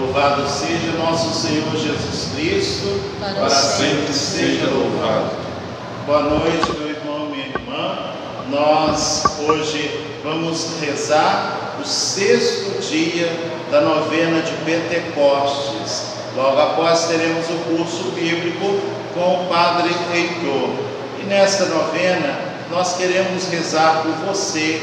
Louvado seja nosso Senhor Jesus Cristo, para sempre seja louvado. Boa noite, meu irmão, minha irmã. Nós hoje vamos rezar o 6º dia da novena de Pentecostes. Logo após teremos o curso bíblico com o Padre Heitor. E nesta novena nós queremos rezar por você,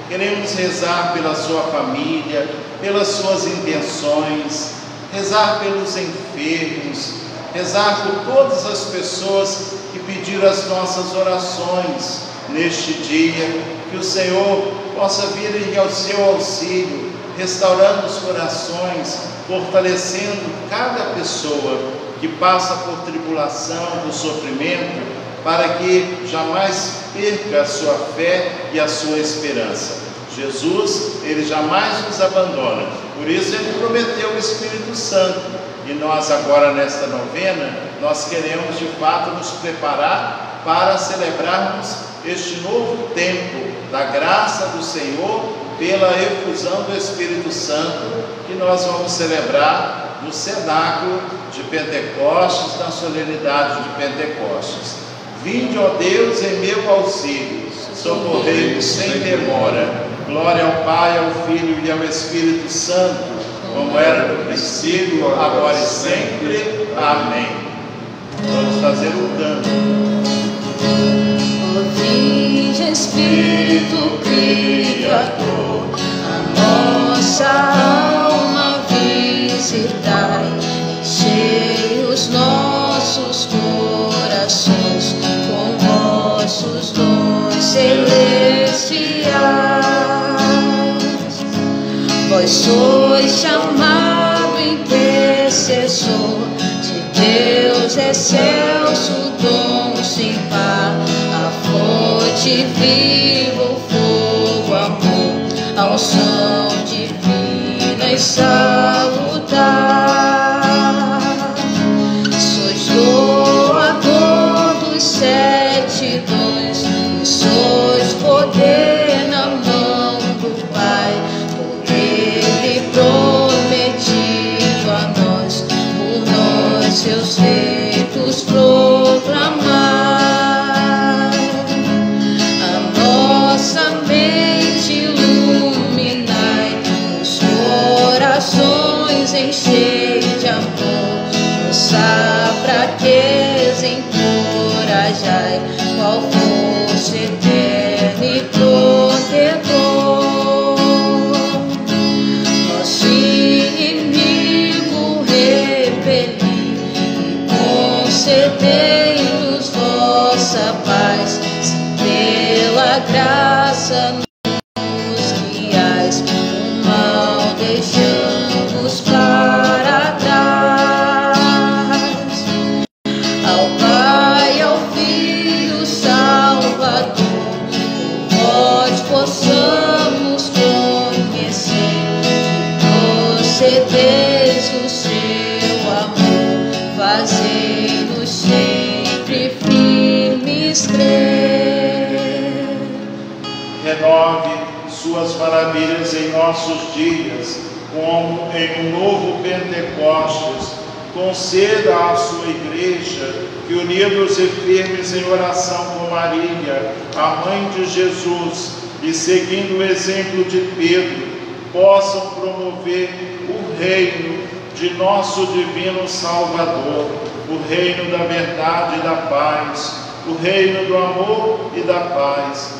queremos rezar pela sua família, pelas suas intenções, rezar pelos enfermos, rezar por todas as pessoas que pediram as nossas orações neste dia, que o Senhor possa vir ao seu auxílio, restaurando os corações, fortalecendo cada pessoa que passa por tribulação, por sofrimento, para que jamais perca a sua fé e a sua esperança. Jesus, Ele jamais nos abandona, por isso Ele prometeu o Espírito Santo, e nós agora nesta novena, nós queremos de fato nos preparar para celebrarmos este novo tempo da graça do Senhor pela efusão do Espírito Santo, que nós vamos celebrar no cenáculo de Pentecostes, na solenidade de Pentecostes. Vinde, ó Deus, em meu auxílio, socorrei-me sem demora. Glória ao Pai, ao Filho e ao Espírito Santo, como era no princípio, agora e sempre. Amém. Vamos fazer um canto. Vinde, Espírito Criador, a nossa alma visitai, enchei os nossos corações com vossos dons celestiais. Vós sois chamado intercessor de Deus, excelso dom sem par, a fonte viva, o fogo, amor, a unção divina e salutar. Sois doador dos 7 dons, e sois poder na mão do Pai, por Ele prometido a nós, por nós seus feitos proclamar. A nossa mente iluminai, os corações enchei de amor, nossa fraqueza encorajai, qual força eterna e protetor. Nosso inimigo repeli e concedei-nos vossa paz, se pela graça nos guiais, o mal deixamos para trás. Ao Pai, ao Filho Salvador, por vós possamos conhecer, que procedeis do seu amor, fazei-nos sempre firmes crer. Renove suas maravilhas em nossos dias, como em um novo Pentecostes. Conceda à sua igreja que, unidos e firmes em oração com Maria, a mãe de Jesus, e seguindo o exemplo de Pedro, possam promover o reino de nosso divino Salvador, o reino da verdade e da paz, o reino do amor e da paz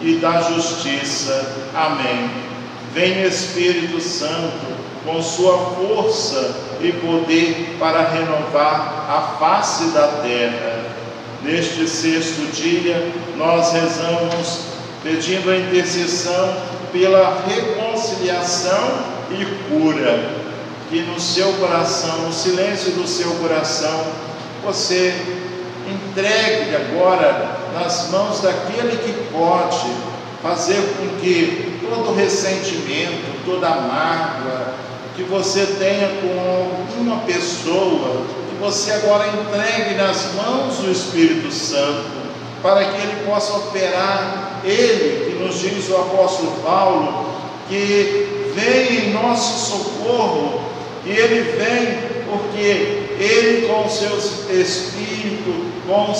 e da justiça. Amém. Vem Espírito Santo, com sua força e poder para renovar a face da terra. Neste 6º dia, nós rezamos pedindo a intercessão pela reconciliação e cura. Que no seu coração, no silêncio do seu coração, você entregue agora nas mãos daquele que pode fazer com que todo ressentimento, toda mágoa que você tenha com alguma pessoa, que você agora entregue nas mãos do Espírito Santo, para que ele possa operar, ele que nos diz o apóstolo Paulo, que vem em nosso socorro, E Ele vem porque Ele, com o seu Espírito, com a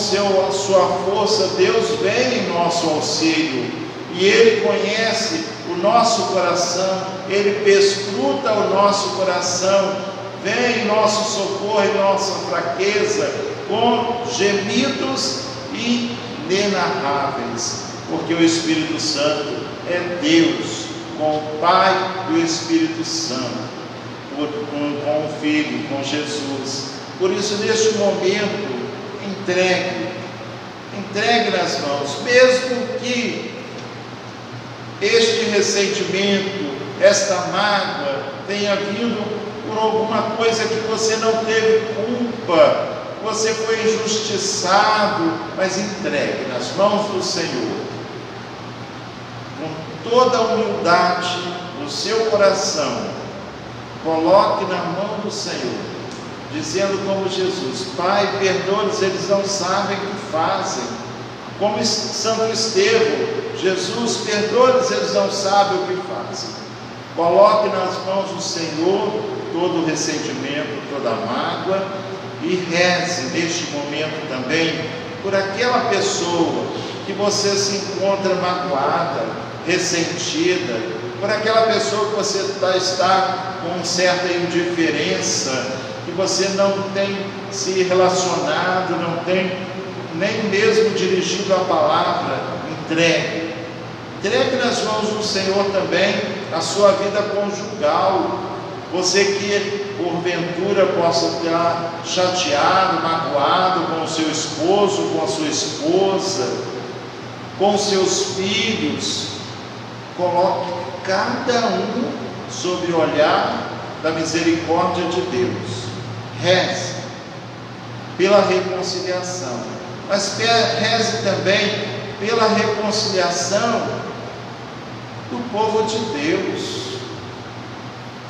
sua força, Deus vem em nosso auxílio. E Ele conhece o nosso coração, Ele perscruta o nosso coração, vem em nosso socorro e nossa fraqueza, com gemidos inenarráveis, porque o Espírito Santo é Deus, com o Pai e o Espírito Santo, com o Filho, com Jesus. Por isso, neste momento, entregue nas mãos, mesmo que este ressentimento, esta mágoa tenha vindo por alguma coisa que você não teve culpa, você foi injustiçado, mas entregue nas mãos do Senhor, com toda a humildade no seu coração, coloque na mão do Senhor, dizendo como Jesus: Pai, perdoa-lhes, eles não sabem o que fazem. Como Santo Estevão: Jesus, perdoa-lhes, eles não sabem o que fazem. Coloque nas mãos do Senhor todo o ressentimento, toda a mágoa, e reze neste momento também por aquela pessoa que você se encontra magoada, ressentida, por aquela pessoa que você está com certa indiferença, que você não tem se relacionado, não tem nem mesmo dirigido a palavra. Entregue nas mãos do Senhor também a sua vida conjugal. Você que porventura possa estar chateado, magoado com o seu esposo, com a sua esposa, com os seus filhos, coloque cada um sob o olhar da misericórdia de Deus. Reze pela reconciliação, mas reze também pela reconciliação do povo de Deus.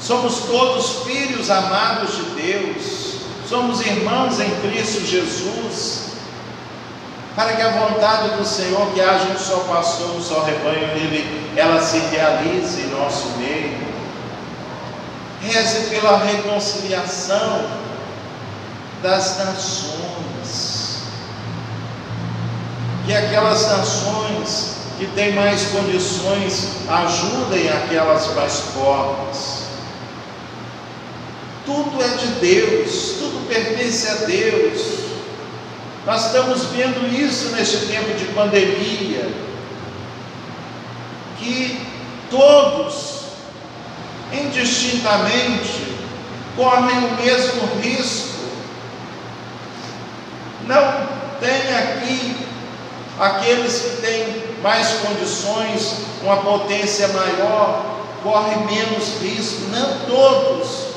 Somos todos filhos amados de Deus, somos irmãos em Cristo Jesus, para que a vontade do Senhor, que haja um só pastor, um só rebanho, ela se realize em nosso meio. Reze pela reconciliação das nações, que aquelas nações que têm mais condições ajudem aquelas mais pobres. Tudo é de Deus, tudo pertence a Deus. Nós estamos vendo isso neste tempo de pandemia, que todos, indistintamente, correm o mesmo risco. Não tem aqui aqueles que têm mais condições, uma potência maior, correm menos risco, não todos.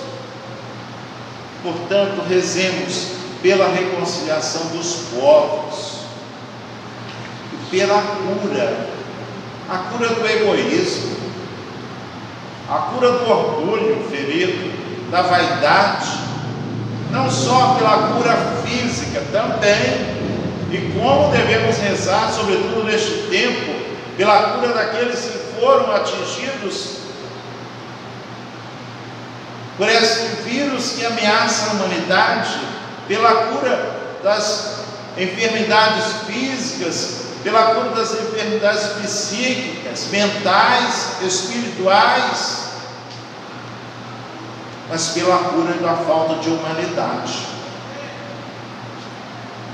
Portanto, rezemos pela reconciliação dos povos e pela a cura do egoísmo, a cura do orgulho ferido, da vaidade, não só pela cura física também, e como devemos rezar, sobretudo neste tempo, pela cura daqueles que foram atingidos por esse vírus que ameaça a humanidade, pela cura das enfermidades físicas, pela cura das enfermidades psíquicas, mentais, espirituais, mas pela cura da falta de humanidade.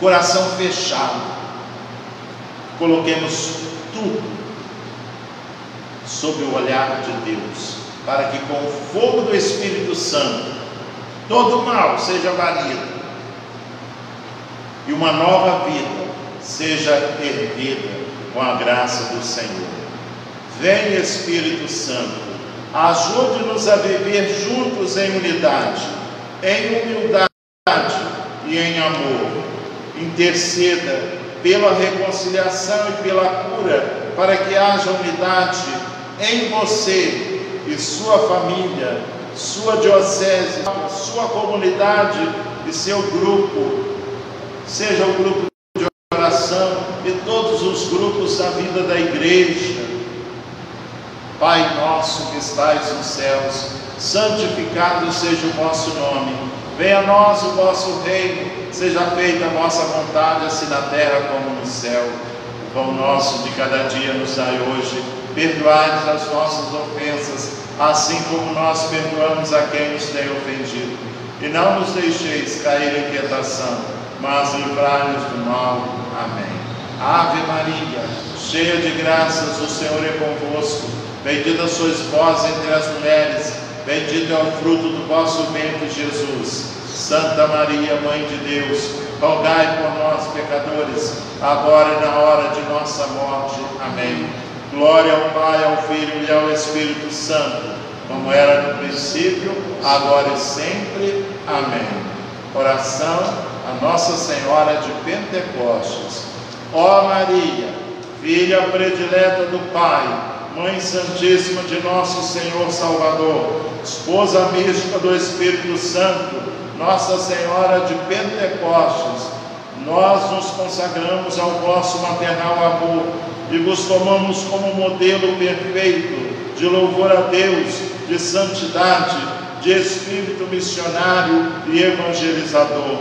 Coração fechado, coloquemos tudo sob o olhar de Deus, para que com o fogo do Espírito Santo todo mal seja banido e uma nova vida seja erguida com a graça do Senhor. Vem, Espírito Santo, ajude-nos a viver juntos em unidade, em humildade e em amor. Interceda pela reconciliação e pela cura, para que haja unidade em você e sua família, sua diocese, sua comunidade e seu grupo, seja o grupo de oração e todos os grupos da vida da igreja. Pai nosso que estais nos céus, santificado seja o vosso nome. Venha a nós o vosso reino, seja feita a vossa vontade, assim na terra como no céu. O pão nosso de cada dia nos dai hoje. Perdoai-nos as nossas ofensas, assim como nós perdoamos a quem nos tem ofendido. E não nos deixeis cair em tentação, mas livrai-nos do mal. Amém. Ave Maria, cheia de graças, o Senhor é convosco. Bendita sois vós entre as mulheres, bendito é o fruto do vosso ventre, Jesus. Santa Maria, Mãe de Deus, rogai por nós, pecadores, agora e na hora de nossa morte. Amém. Glória ao Pai, ao Filho e ao Espírito Santo, como era no princípio, agora e sempre. Amém. Oração a Nossa Senhora de Pentecostes. Ó Maria, filha predileta do Pai, Mãe Santíssima de nosso Senhor Salvador, esposa mística do Espírito Santo, Nossa Senhora de Pentecostes, nós nos consagramos ao vosso maternal amor e vos tomamos como modelo perfeito de louvor a Deus, de santidade, de espírito missionário e evangelizador.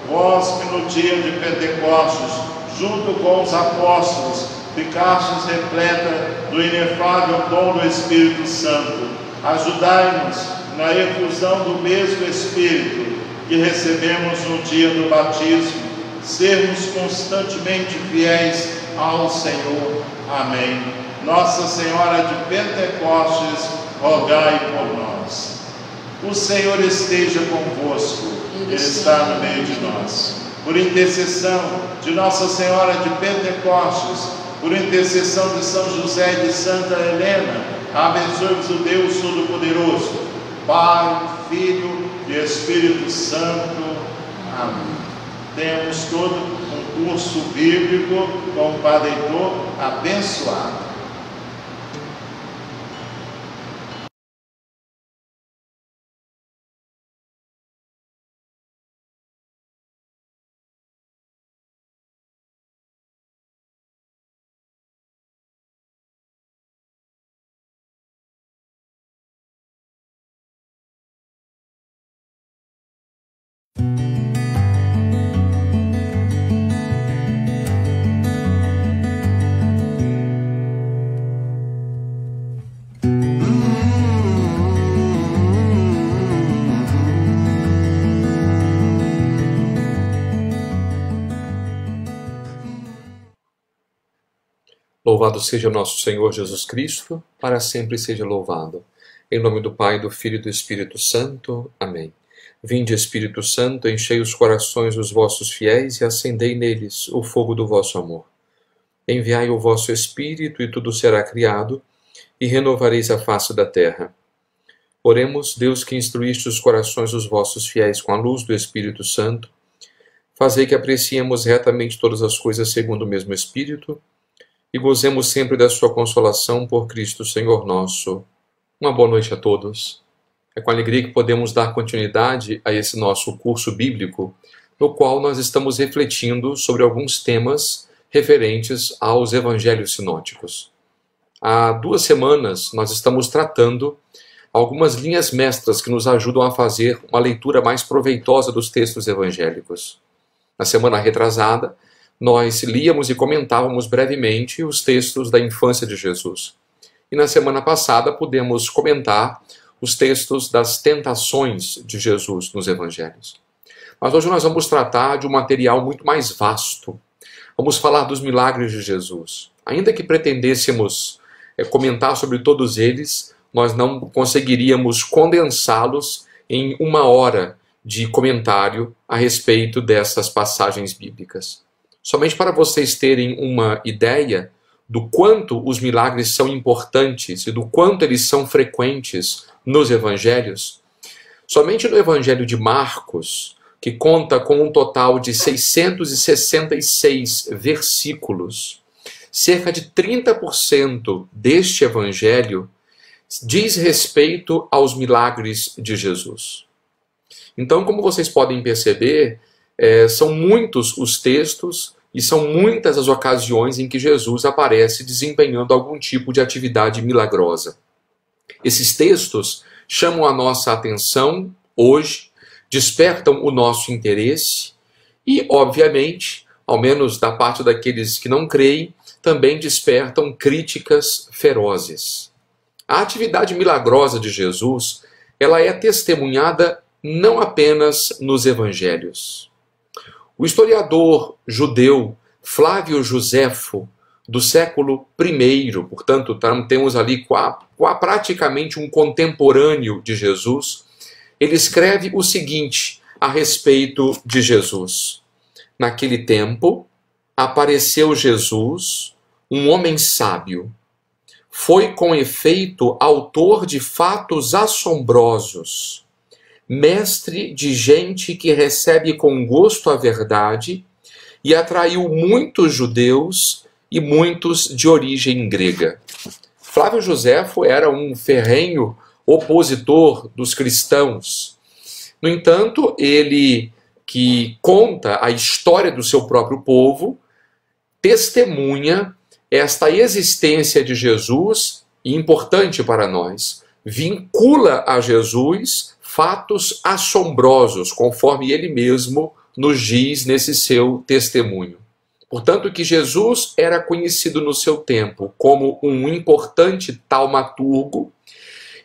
Vós que no dia de Pentecostes, junto com os apóstolos, ficastes repleta do inefável dom do Espírito Santo. Ajudai-nos na efusão do mesmo Espírito que recebemos no dia do batismo, sermos constantemente fiéis ao Senhor. Amém. Nossa Senhora de Pentecostes, rogai por nós. O Senhor esteja convosco, Ele está no meio de nós. Por intercessão de Nossa Senhora de Pentecostes, por intercessão de São José e de Santa Helena, abençoe-vos o Deus Todo-Poderoso, Pai, Filho e Espírito Santo. Amém. Temos todo um curso bíblico com o Padre Heitor abençoado. Louvado seja nosso Senhor Jesus Cristo, para sempre seja louvado. Em nome do Pai, do Filho e do Espírito Santo. Amém. Vinde, Espírito Santo, enchei os corações dos vossos fiéis e acendei neles o fogo do vosso amor. Enviai o vosso Espírito e tudo será criado, e renovareis a face da terra. Oremos, Deus que instruíste os corações dos vossos fiéis com a luz do Espírito Santo, fazei que apreciemos retamente todas as coisas segundo o mesmo Espírito, e gozemos sempre da sua consolação por Cristo Senhor nosso. Uma boa noite a todos. É com alegria que podemos dar continuidade a esse nosso curso bíblico, no qual nós estamos refletindo sobre alguns temas referentes aos evangelhos sinóticos. Há 2 semanas nós estamos tratando algumas linhas mestras que nos ajudam a fazer uma leitura mais proveitosa dos textos evangélicos. Na semana retrasada, nós líamos e comentávamos brevemente os textos da infância de Jesus. E na semana passada pudemos comentar os textos das tentações de Jesus nos evangelhos. Mas hoje nós vamos tratar de um material muito mais vasto. Vamos falar dos milagres de Jesus. Ainda que pretendêssemos comentar sobre todos eles, nós não conseguiríamos condensá-los em 1 hora de comentário a respeito dessas passagens bíblicas. Somente para vocês terem uma ideia do quanto os milagres são importantes e do quanto eles são frequentes nos evangelhos, somente no Evangelho de Marcos, que conta com um total de 666 versículos, cerca de 30% deste evangelho diz respeito aos milagres de Jesus. Então, como vocês podem perceber, são muitos os textos e são muitas as ocasiões em que Jesus aparece desempenhando algum tipo de atividade milagrosa. Esses textos chamam a nossa atenção hoje, despertam o nosso interesse e, obviamente, ao menos da parte daqueles que não creem, também despertam críticas ferozes. A atividade milagrosa de Jesus, ela é testemunhada não apenas nos evangelhos. O historiador judeu Flávio Joséfo, do século I, portanto, temos ali praticamente um contemporâneo de Jesus, ele escreve o seguinte a respeito de Jesus. Naquele tempo, apareceu Jesus, um homem sábio. Foi com efeito autor de fatos assombrosos, mestre de gente que recebe com gosto a verdade e atraiu muitos judeus e muitos de origem grega. Flávio Joséfo era um ferrenho opositor dos cristãos. No entanto, ele que conta a história do seu próprio povo, testemunha esta existência de Jesus, e importante para nós, vincula a Jesus fatos assombrosos, conforme ele mesmo nos diz nesse seu testemunho. Portanto, que Jesus era conhecido no seu tempo como um importante taumaturgo,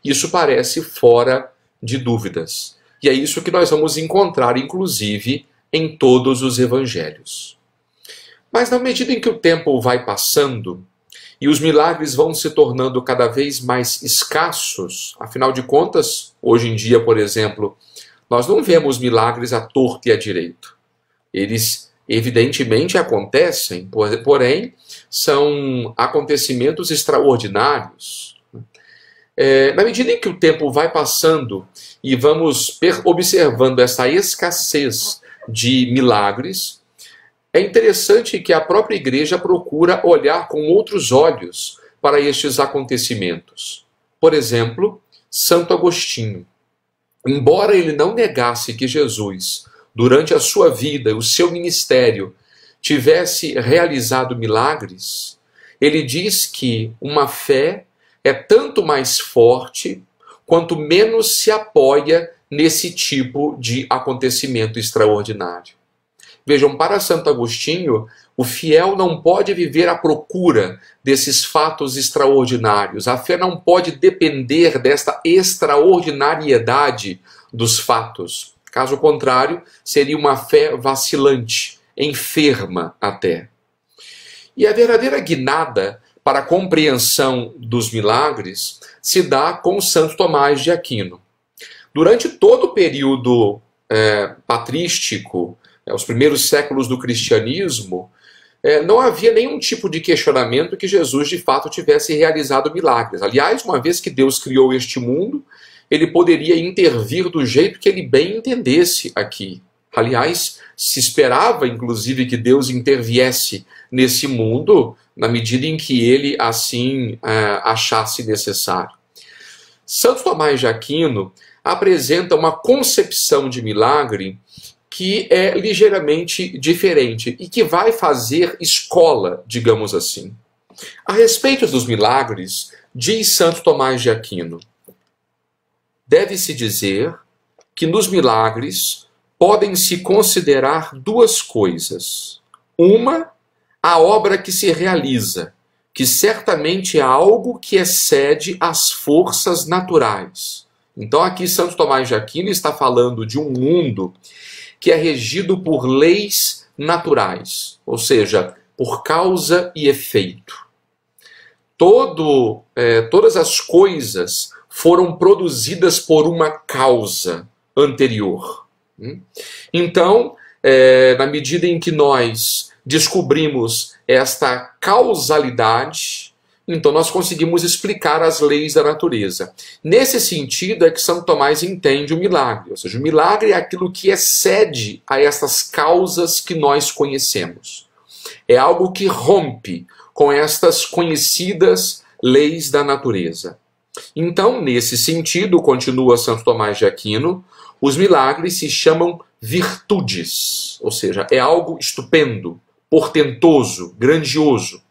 isso parece fora de dúvidas. E é isso que nós vamos encontrar, inclusive, em todos os evangelhos. Mas na medida em que o tempo vai passando e os milagres vão se tornando cada vez mais escassos, afinal de contas, hoje em dia, por exemplo, nós não vemos milagres à torto e à direito. Eles evidentemente acontecem, porém são acontecimentos extraordinários. Na medida em que o tempo vai passando e vamos observando essa escassez de milagres, é interessante que a própria igreja procura olhar com outros olhos para estes acontecimentos. Por exemplo, Santo Agostinho. Embora ele não negasse que Jesus, durante a sua vida, o seu ministério, tivesse realizado milagres, ele diz que uma fé é tanto mais forte quanto menos se apoia nesse tipo de acontecimento extraordinário. Vejam, para Santo Agostinho, o fiel não pode viver à procura desses fatos extraordinários. A fé não pode depender desta extraordinariedade dos fatos. Caso contrário, seria uma fé vacilante, enferma até. E a verdadeira guinada para a compreensão dos milagres se dá com Santo Tomás de Aquino. Durante todo o período patrístico, os primeiros séculos do cristianismo, não havia nenhum tipo de questionamento que Jesus de fato tivesse realizado milagres. Aliás, uma vez que Deus criou este mundo, ele poderia intervir do jeito que ele bem entendesse aqui. Aliás, se esperava inclusive que Deus interviesse nesse mundo na medida em que ele assim achasse necessário. Santo Tomás de Aquino apresenta uma concepção de milagre que é ligeiramente diferente e que vai fazer escola, digamos assim. A respeito dos milagres, diz Santo Tomás de Aquino: deve-se dizer que nos milagres podem-se considerar duas coisas. Uma, a obra que se realiza, que certamente é algo que excede as forças naturais. Então aqui Santo Tomás de Aquino está falando de um mundo que é regido por leis naturais, ou seja, por causa e efeito. Todas as coisas foram produzidas por uma causa anterior. Então, na medida em que nós descobrimos esta causalidade, então nós conseguimos explicar as leis da natureza. Nesse sentido é que Santo Tomás entende o milagre, ou seja, o milagre é aquilo que excede a estas causas que nós conhecemos. É algo que rompe com estas conhecidas leis da natureza. Então, nesse sentido, continua Santo Tomás de Aquino, os milagres se chamam virtudes, ou seja, é algo estupendo, portentoso, grandioso.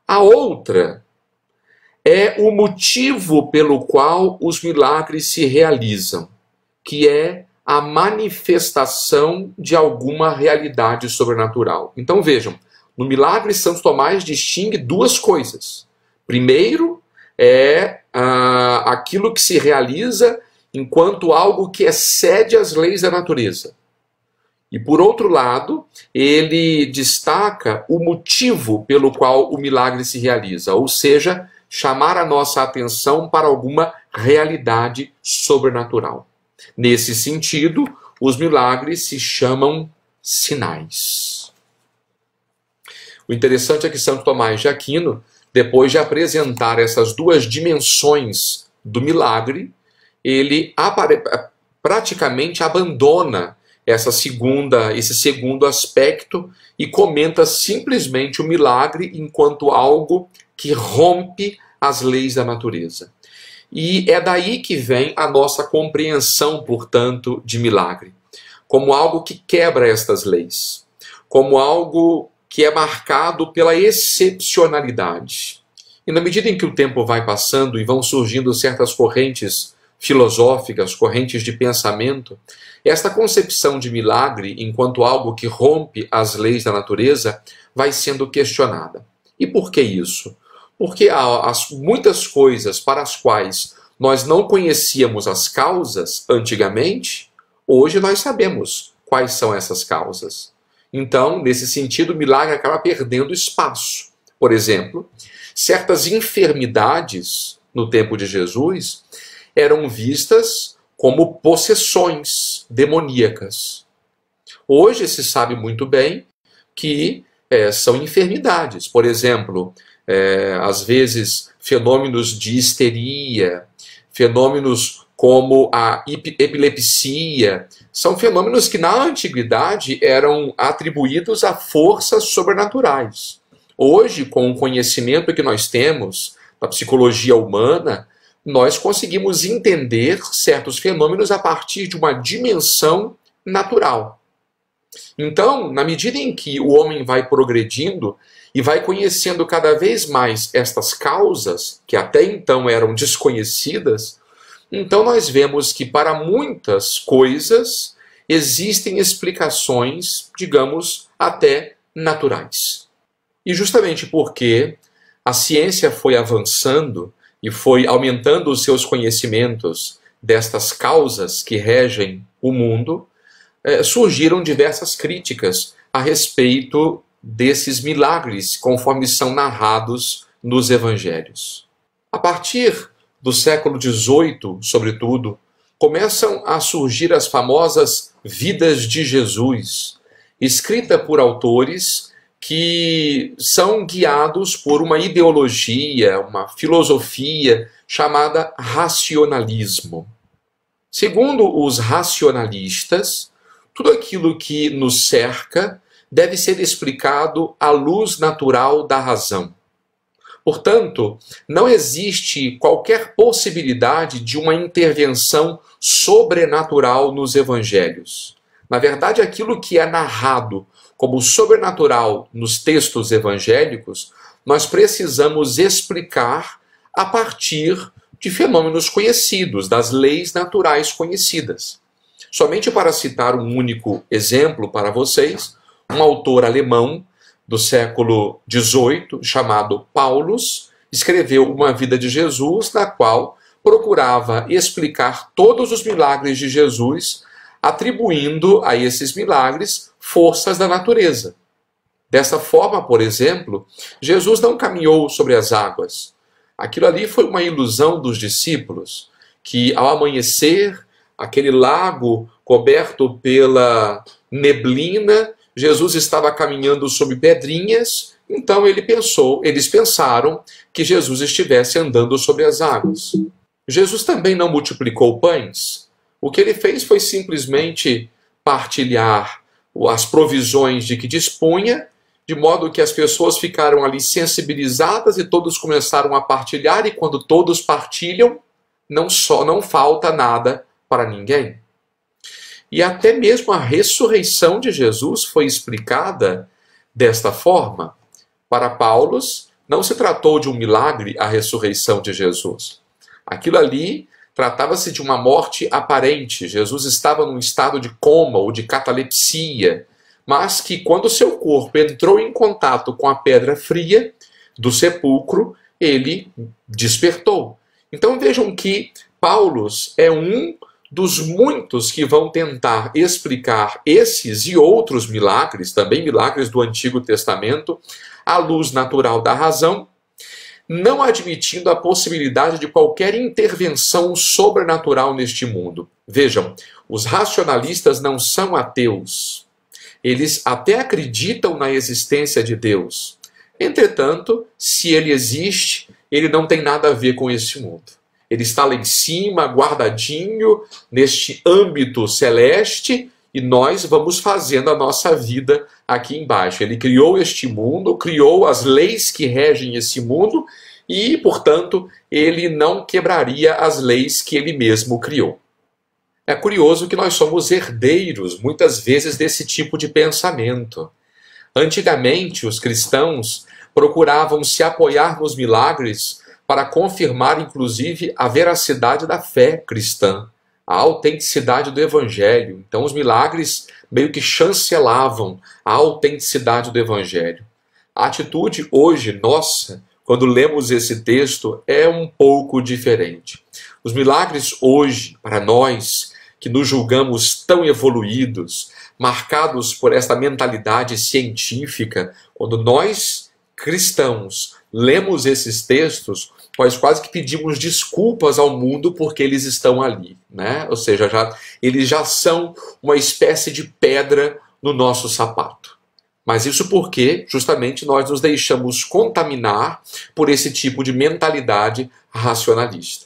A outra é o motivo pelo qual os milagres se realizam, que é a manifestação de alguma realidade sobrenatural. Então vejam, no milagre Santo Tomás distingue duas coisas. Primeiro, é aquilo que se realiza enquanto algo que excede as leis da natureza. E por outro lado, ele destaca o motivo pelo qual o milagre se realiza, ou seja, chamar a nossa atenção para alguma realidade sobrenatural. Nesse sentido, os milagres se chamam sinais. O interessante é que Santo Tomás de Aquino, depois de apresentar essas duas dimensões do milagre, ele praticamente abandona esse segundo aspecto e comenta simplesmente o milagre enquanto algo que rompe as leis da natureza. E é daí que vem a nossa compreensão, portanto, de milagre, como algo que quebra estas leis, como algo que é marcado pela excepcionalidade. E na medida em que o tempo vai passando e vão surgindo certas correntes filosóficas, correntes de pensamento, esta concepção de milagre enquanto algo que rompe as leis da natureza vai sendo questionada. E por que isso? Porque há muitas coisas para as quais nós não conhecíamos as causas antigamente, hoje nós sabemos quais são essas causas. Então, nesse sentido, o milagre acaba perdendo espaço. Por exemplo, certas enfermidades no tempo de Jesus eram vistas como possessões demoníacas. Hoje se sabe muito bem que são enfermidades. Por exemplo, às vezes fenômenos de histeria, fenômenos como a epilepsia, são fenômenos que na antiguidade eram atribuídos a forças sobrenaturais. Hoje, com o conhecimento que nós temos da psicologia humana, nós conseguimos entender certos fenômenos a partir de uma dimensão natural. Então, na medida em que o homem vai progredindo e vai conhecendo cada vez mais estas causas, que até então eram desconhecidas, então nós vemos que para muitas coisas existem explicações, digamos, até naturais. E justamente porque a ciência foi avançando e foi aumentando os seus conhecimentos destas causas que regem o mundo, surgiram diversas críticas a respeito desses milagres, conforme são narrados nos evangelhos. A partir do século XVIII, sobretudo, começam a surgir as famosas Vidas de Jesus, escrita por autores que são guiados por uma ideologia, uma filosofia chamada racionalismo. Segundo os racionalistas, tudo aquilo que nos cerca deve ser explicado à luz natural da razão. Portanto, não existe qualquer possibilidade de uma intervenção sobrenatural nos evangelhos. Na verdade, aquilo que é narrado como sobrenatural nos textos evangélicos, nós precisamos explicar a partir de fenômenos conhecidos, das leis naturais conhecidas. Somente para citar um único exemplo para vocês, um autor alemão do século XVIII, chamado Paulus, escreveu uma vida de Jesus, na qual procurava explicar todos os milagres de Jesus, atribuindo a esses milagres forças da natureza. Dessa forma, por exemplo, Jesus não caminhou sobre as águas. Aquilo ali foi uma ilusão dos discípulos, que ao amanhecer, aquele lago coberto pela neblina, Jesus estava caminhando sobre pedrinhas, então eles pensaram que Jesus estivesse andando sobre as águas. Jesus também não multiplicou pães. O que ele fez foi simplesmente partilhar as provisões de que dispunha, de modo que as pessoas ficaram ali sensibilizadas e todos começaram a partilhar, e quando todos partilham, não falta nada para ninguém. E até mesmo a ressurreição de Jesus foi explicada desta forma. Para Paulus, não se tratou de um milagre a ressurreição de Jesus. Aquilo ali tratava-se de uma morte aparente. Jesus estava num estado de coma ou de catalepsia, mas que quando seu corpo entrou em contato com a pedra fria do sepulcro, ele despertou. Então vejam que Paulo é um dos muitos que vão tentar explicar esses e outros milagres, também milagres do Antigo Testamento, à luz natural da razão, não admitindo a possibilidade de qualquer intervenção sobrenatural neste mundo. Vejam, os racionalistas não são ateus. Eles até acreditam na existência de Deus. Entretanto, se ele existe, ele não tem nada a ver com esse mundo. Ele está lá em cima, guardadinho, neste âmbito celeste, e nós vamos fazendo a nossa vida aqui embaixo. Ele criou este mundo, criou as leis que regem esse mundo, e, portanto, ele não quebraria as leis que ele mesmo criou. É curioso que nós somos herdeiros, muitas vezes, desse tipo de pensamento. Antigamente, os cristãos procuravam se apoiar nos milagres para confirmar, inclusive, a veracidade da fé cristã, a autenticidade do Evangelho. Então, os milagres meio que chancelavam a autenticidade do Evangelho. A atitude hoje nossa, quando lemos esse texto, é um pouco diferente. Os milagres hoje, para nós, que nos julgamos tão evoluídos, marcados por esta mentalidade científica, quando nós, cristãos, lemos esses textos, nós quase que pedimos desculpas ao mundo porque eles estão ali, né? Ou seja, eles já são uma espécie de pedra no nosso sapato. Mas isso porque, justamente, nós nos deixamos contaminar por esse tipo de mentalidade racionalista.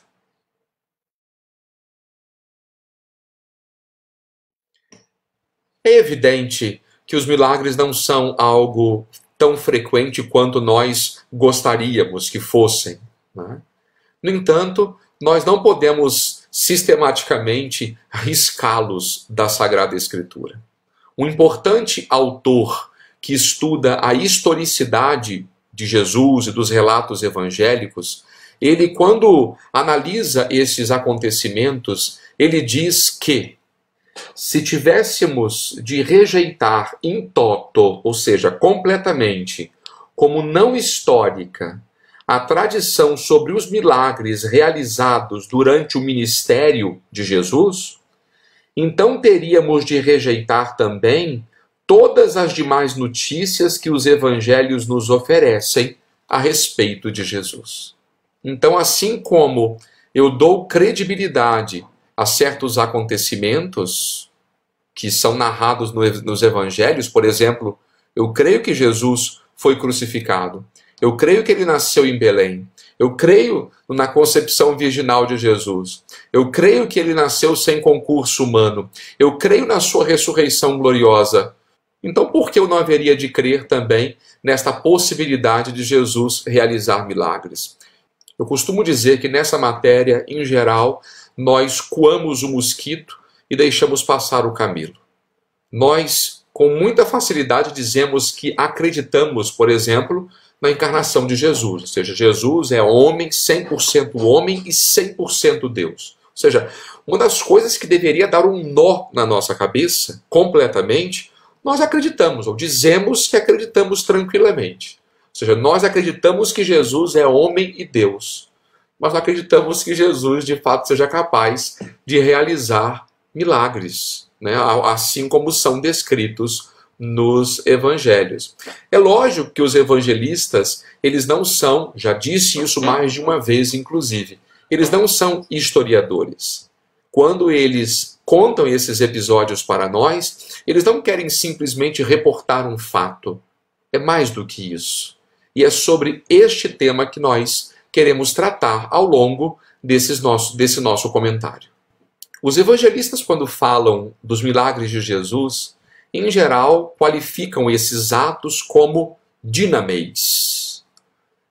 É evidente que os milagres não são algo tão frequente quanto nós gostaríamos que fossem, né? No entanto, nós não podemos sistematicamente riscá-los da Sagrada Escritura. Um importante autor que estuda a historicidade de Jesus e dos relatos evangélicos, ele, quando analisa esses acontecimentos, ele diz que se tivéssemos de rejeitar in toto, ou seja, completamente, como não histórica, a tradição sobre os milagres realizados durante o ministério de Jesus, então teríamos de rejeitar também todas as demais notícias que os evangelhos nos oferecem a respeito de Jesus. Então, assim como eu dou credibilidade a certos acontecimentos que são narrados nos evangelhos, por exemplo, eu creio que Jesus foi crucificado, eu creio que ele nasceu em Belém, eu creio na concepção virginal de Jesus, eu creio que ele nasceu sem concurso humano, eu creio na sua ressurreição gloriosa. Então, por que eu não haveria de crer também nesta possibilidade de Jesus realizar milagres? Eu costumo dizer que nessa matéria, em geral, nós coamos o mosquito e deixamos passar o camelo. Nós, com muita facilidade, dizemos que acreditamos, por exemplo, na encarnação de Jesus. Ou seja, Jesus é homem, 100% homem e 100% Deus. Ou seja, uma das coisas que deveria dar um nó na nossa cabeça, completamente, nós acreditamos, ou dizemos que acreditamos tranquilamente. Ou seja, nós acreditamos que Jesus é homem e Deus, mas não acreditamos que Jesus, de fato, seja capaz de realizar milagres, né? Assim como são descritos nos evangelhos. É lógico que os evangelistas, eles não são, já disse isso mais de uma vez, inclusive, eles não são historiadores. Quando eles contam esses episódios para nós, eles não querem simplesmente reportar um fato. É mais do que isso. E é sobre este tema que nós queremos tratar ao longo desse nosso comentário. Os evangelistas, quando falam dos milagres de Jesus, em geral, qualificam esses atos como dinamis.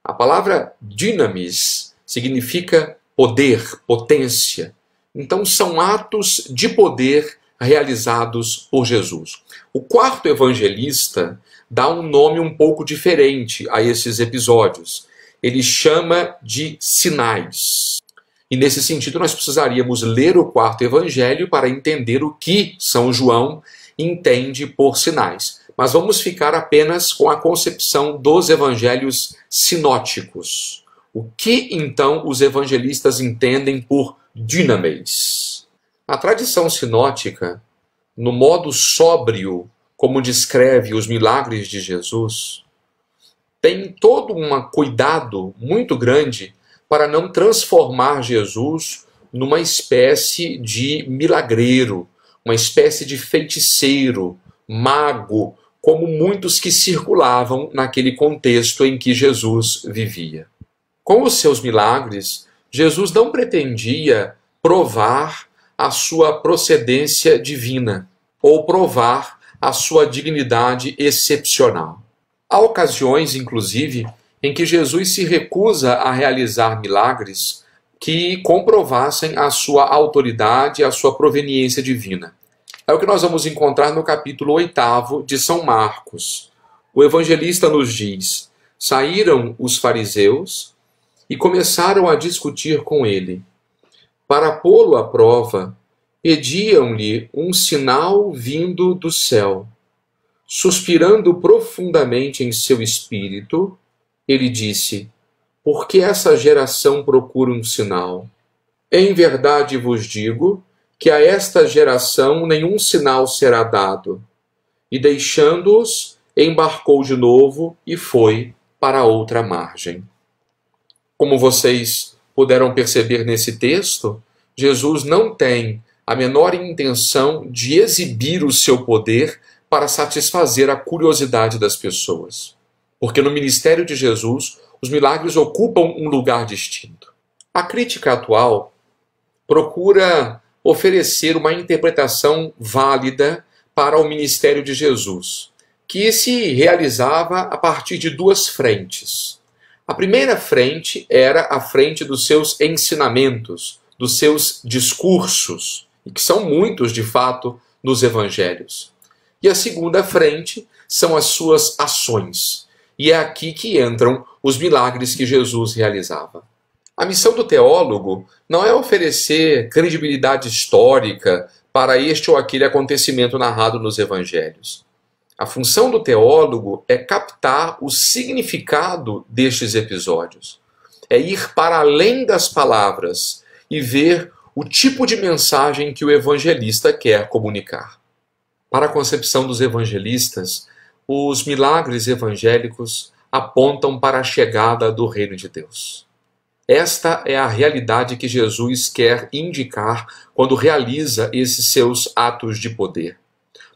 A palavra dinamis significa poder, potência. Então, são atos de poder realizados por Jesus. O quarto evangelista dá um nome um pouco diferente a esses episódios. Ele chama de sinais. E nesse sentido nós precisaríamos ler o quarto evangelho para entender o que São João entende por sinais. Mas vamos ficar apenas com a concepção dos evangelhos sinóticos. O que então os evangelistas entendem por dunamis? A tradição sinótica, no modo sóbrio como descreve os milagres de Jesus, tem todo um cuidado muito grande para não transformar Jesus numa espécie de milagreiro, uma espécie de feiticeiro, mago, como muitos que circulavam naquele contexto em que Jesus vivia. Com os seus milagres, Jesus não pretendia provar a sua procedência divina ou provar a sua dignidade excepcional. Há ocasiões, inclusive, em que Jesus se recusa a realizar milagres que comprovassem a sua autoridade e a sua proveniência divina. É o que nós vamos encontrar no capítulo 8 de São Marcos. O evangelista nos diz: saíram os fariseus e começaram a discutir com ele. Para pô-lo à prova, pediam-lhe um sinal vindo do céu. Suspirando profundamente em seu espírito, ele disse: por que essa geração procura um sinal? Em verdade vos digo que a esta geração nenhum sinal será dado. E deixando-os, embarcou de novo e foi para outra margem. Como vocês puderam perceber nesse texto, Jesus não tem a menor intenção de exibir o seu poder para satisfazer a curiosidade das pessoas. Porque no ministério de Jesus, os milagres ocupam um lugar distinto. A crítica atual procura oferecer uma interpretação válida para o ministério de Jesus, que se realizava a partir de duas frentes. A primeira frente era a frente dos seus ensinamentos, dos seus discursos, e que são muitos, de fato, nos evangelhos. E a segunda frente são as suas ações. E é aqui que entram os milagres que Jesus realizava. A missão do teólogo não é oferecer credibilidade histórica para este ou aquele acontecimento narrado nos evangelhos. A função do teólogo é captar o significado destes episódios. É ir para além das palavras e ver o tipo de mensagem que o evangelista quer comunicar. Para a concepção dos evangelistas, os milagres evangélicos apontam para a chegada do reino de Deus. Esta é a realidade que Jesus quer indicar quando realiza esses seus atos de poder.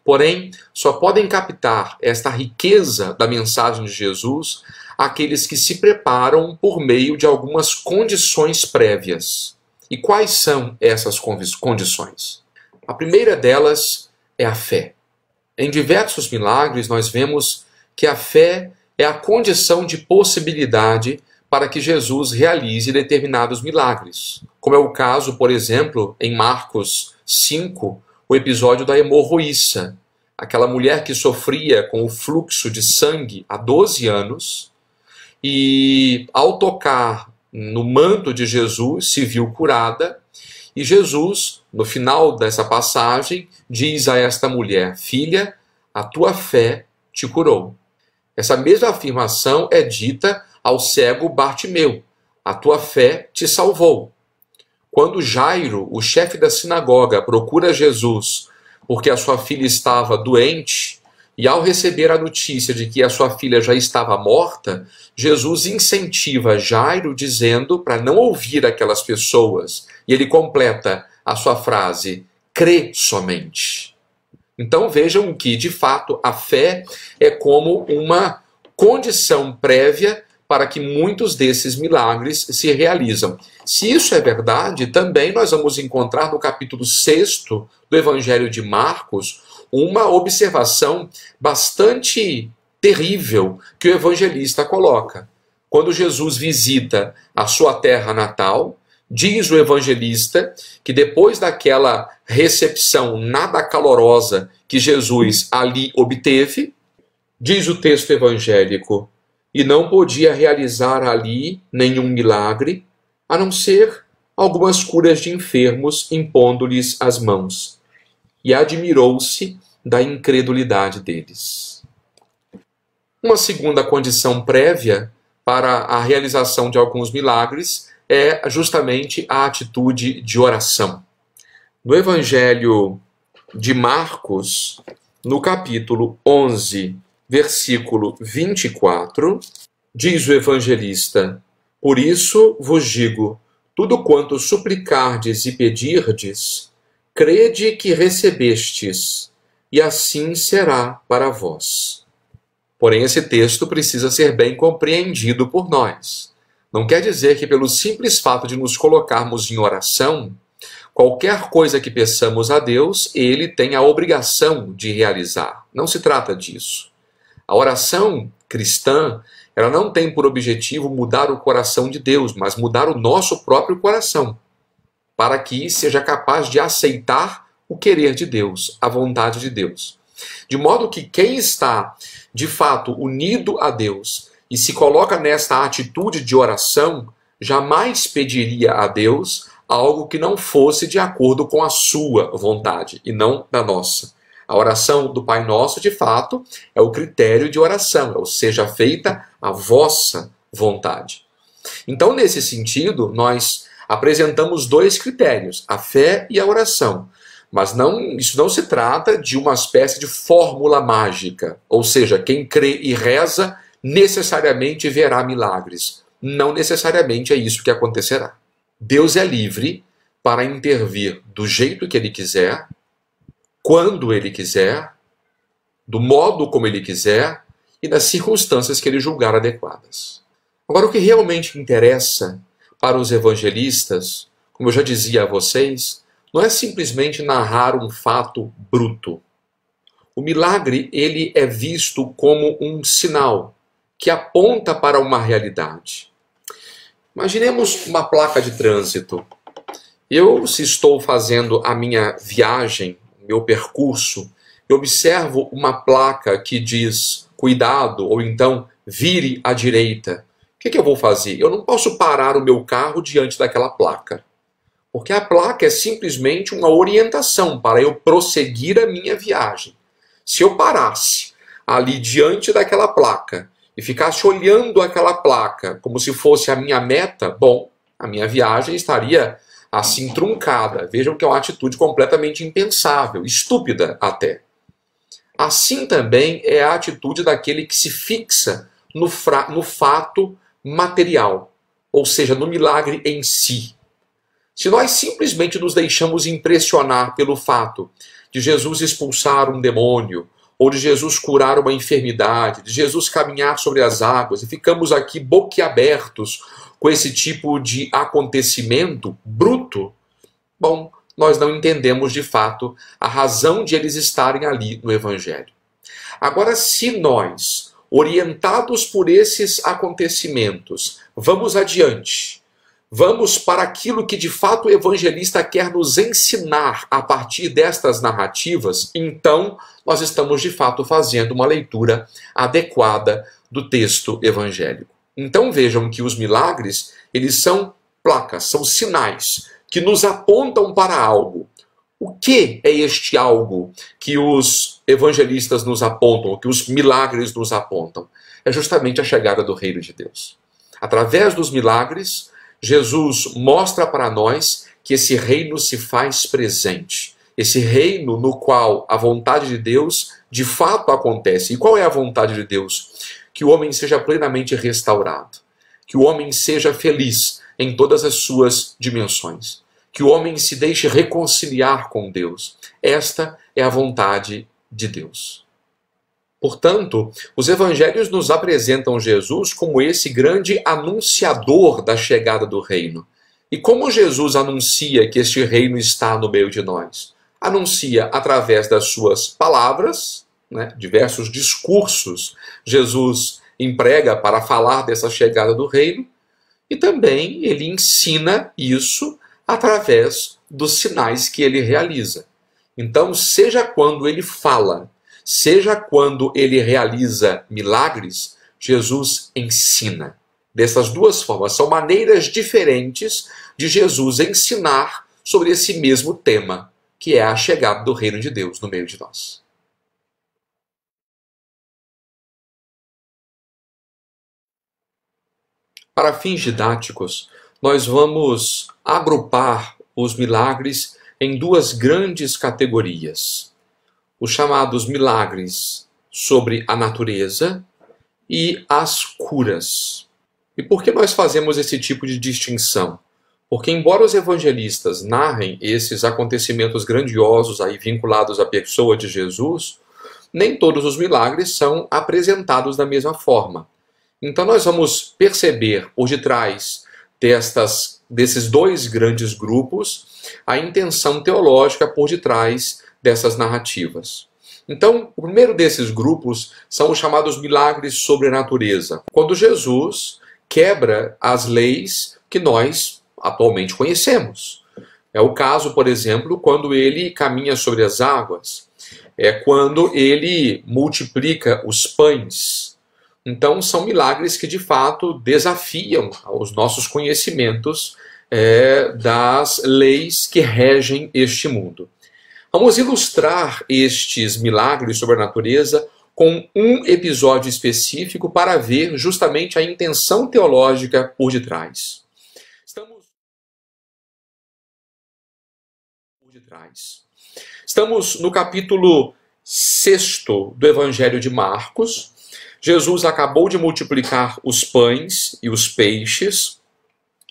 Porém, só podem captar esta riqueza da mensagem de Jesus aqueles que se preparam por meio de algumas condições prévias. E quais são essas condições? A primeira delas é a fé. Em diversos milagres nós vemos que a fé é a condição de possibilidade para que Jesus realize determinados milagres. Como é o caso, por exemplo, em Marcos 5, o episódio da hemorroíça. Aquela mulher que sofria com o fluxo de sangue há 12 anos e, ao tocar no manto de Jesus, se viu curada. E Jesus, no final dessa passagem, diz a esta mulher: filha, a tua fé te curou. Essa mesma afirmação é dita ao cego Bartimeu: a tua fé te salvou. Quando Jairo, o chefe da sinagoga, procura Jesus porque a sua filha estava doente, e ao receber a notícia de que a sua filha já estava morta, Jesus incentiva Jairo dizendo para não ouvir aquelas pessoas. E ele completa a sua frase: crê somente. Então vejam que, de fato, a fé é como uma condição prévia para que muitos desses milagres se realizam. Se isso é verdade, também nós vamos encontrar no capítulo 6 do Evangelho de Marcos uma observação bastante terrível que o evangelista coloca. Quando Jesus visita a sua terra natal, Diz o evangelista que depois daquela recepção nada calorosa que Jesus ali obteve, diz o texto evangélico, e não podia realizar ali nenhum milagre, a não ser algumas curas de enfermos, impondo-lhes as mãos. E admirou-se da incredulidade deles. Uma segunda condição prévia para a realização de alguns milagres é justamente a atitude de oração. No Evangelho de Marcos, no capítulo 11, versículo 24, diz o evangelista: por isso vos digo, tudo quanto suplicardes e pedirdes, crede que recebestes, e assim será para vós. Porém, esse texto precisa ser bem compreendido por nós. Não quer dizer que pelo simples fato de nos colocarmos em oração, qualquer coisa que peçamos a Deus, Ele tem a obrigação de realizar. Não se trata disso. A oração cristã, ela não tem por objetivo mudar o coração de Deus, mas mudar o nosso próprio coração, para que seja capaz de aceitar o querer de Deus, a vontade de Deus. De modo que quem está, de fato, unido a Deus e se coloca nesta atitude de oração, jamais pediria a Deus algo que não fosse de acordo com a sua vontade e não da nossa. A oração do Pai Nosso, de fato, é o critério de oração, ou seja, feita a vossa vontade. Então, nesse sentido, nós apresentamos dois critérios, a fé e a oração. Mas isso não se trata de uma espécie de fórmula mágica, ou seja, quem crê e reza necessariamente verá milagres. Não necessariamente é isso que acontecerá. Deus é livre para intervir do jeito que Ele quiser, quando Ele quiser, do modo como Ele quiser e das circunstâncias que Ele julgar adequadas. Agora, o que realmente interessa para os evangelistas, como eu já dizia a vocês, não é simplesmente narrar um fato bruto. O milagre, ele é visto como um sinal que aponta para uma realidade. Imaginemos uma placa de trânsito. Se estou fazendo a minha viagem, meu percurso, eu observo uma placa que diz cuidado, ou então vire à direita. O que eu vou fazer? Eu não posso parar o meu carro diante daquela placa. Porque a placa é simplesmente uma orientação para eu prosseguir a minha viagem. Se eu parasse ali diante daquela placa e ficasse olhando aquela placa como se fosse a minha meta, bom, a minha viagem estaria assim truncada. Vejam que é uma atitude completamente impensável, estúpida até. Assim também é a atitude daquele que se fixa no fato material, ou seja, no milagre em si. Se nós simplesmente nos deixamos impressionar pelo fato de Jesus expulsar um demônio, ou de Jesus curar uma enfermidade, de Jesus caminhar sobre as águas, e ficamos aqui boquiabertos com esse tipo de acontecimento bruto, bom, nós não entendemos de fato a razão de eles estarem ali no Evangelho. Agora, se nós, orientados por esses acontecimentos, vamos adiante, vamos para aquilo que de fato o evangelista quer nos ensinar a partir destas narrativas, então nós estamos de fato fazendo uma leitura adequada do texto evangélico. Então vejam que os milagres, eles são placas, são sinais que nos apontam para algo. O que é este algo que os evangelistas nos apontam, que os milagres nos apontam? É justamente a chegada do reino de Deus. Através dos milagres, Jesus mostra para nós que esse reino se faz presente. Esse reino no qual a vontade de Deus de fato acontece. E qual é a vontade de Deus? Que o homem seja plenamente restaurado. Que o homem seja feliz em todas as suas dimensões. Que o homem se deixe reconciliar com Deus. Esta é a vontade de Deus. Portanto, os evangelhos nos apresentam Jesus como esse grande anunciador da chegada do reino. E como Jesus anuncia que este reino está no meio de nós? Anuncia através das suas palavras, diversos discursos Jesus emprega para falar dessa chegada do reino, E também ele ensina isso através dos sinais que ele realiza. Então, seja quando ele fala, seja quando ele realiza milagres, Jesus ensina. Dessas duas formas, são maneiras diferentes de Jesus ensinar sobre esse mesmo tema, que é a chegada do reino de Deus no meio de nós. Para fins didáticos, nós vamos agrupar os milagres em duas grandes categorias. Os chamados milagres sobre a natureza e as curas. E por que nós fazemos esse tipo de distinção? Porque embora os evangelistas narrem esses acontecimentos grandiosos aí vinculados à pessoa de Jesus, nem todos os milagres são apresentados da mesma forma. Então nós vamos perceber por detrás desses dois grandes grupos a intenção teológica por detrás dessas narrativas. Então, o primeiro desses grupos são os chamados milagres sobre a natureza, quando Jesus quebra as leis que nós atualmente conhecemos. É o caso, por exemplo, quando ele caminha sobre as águas, é quando ele multiplica os pães. Então, são milagres que, de fato, desafiam os nossos conhecimentos das leis que regem este mundo. Vamos ilustrar estes milagres sobre a natureza com um episódio específico para ver justamente a intenção teológica por detrás. Estamos no capítulo 6 do Evangelho de Marcos. Jesus acabou de multiplicar os pães e os peixes,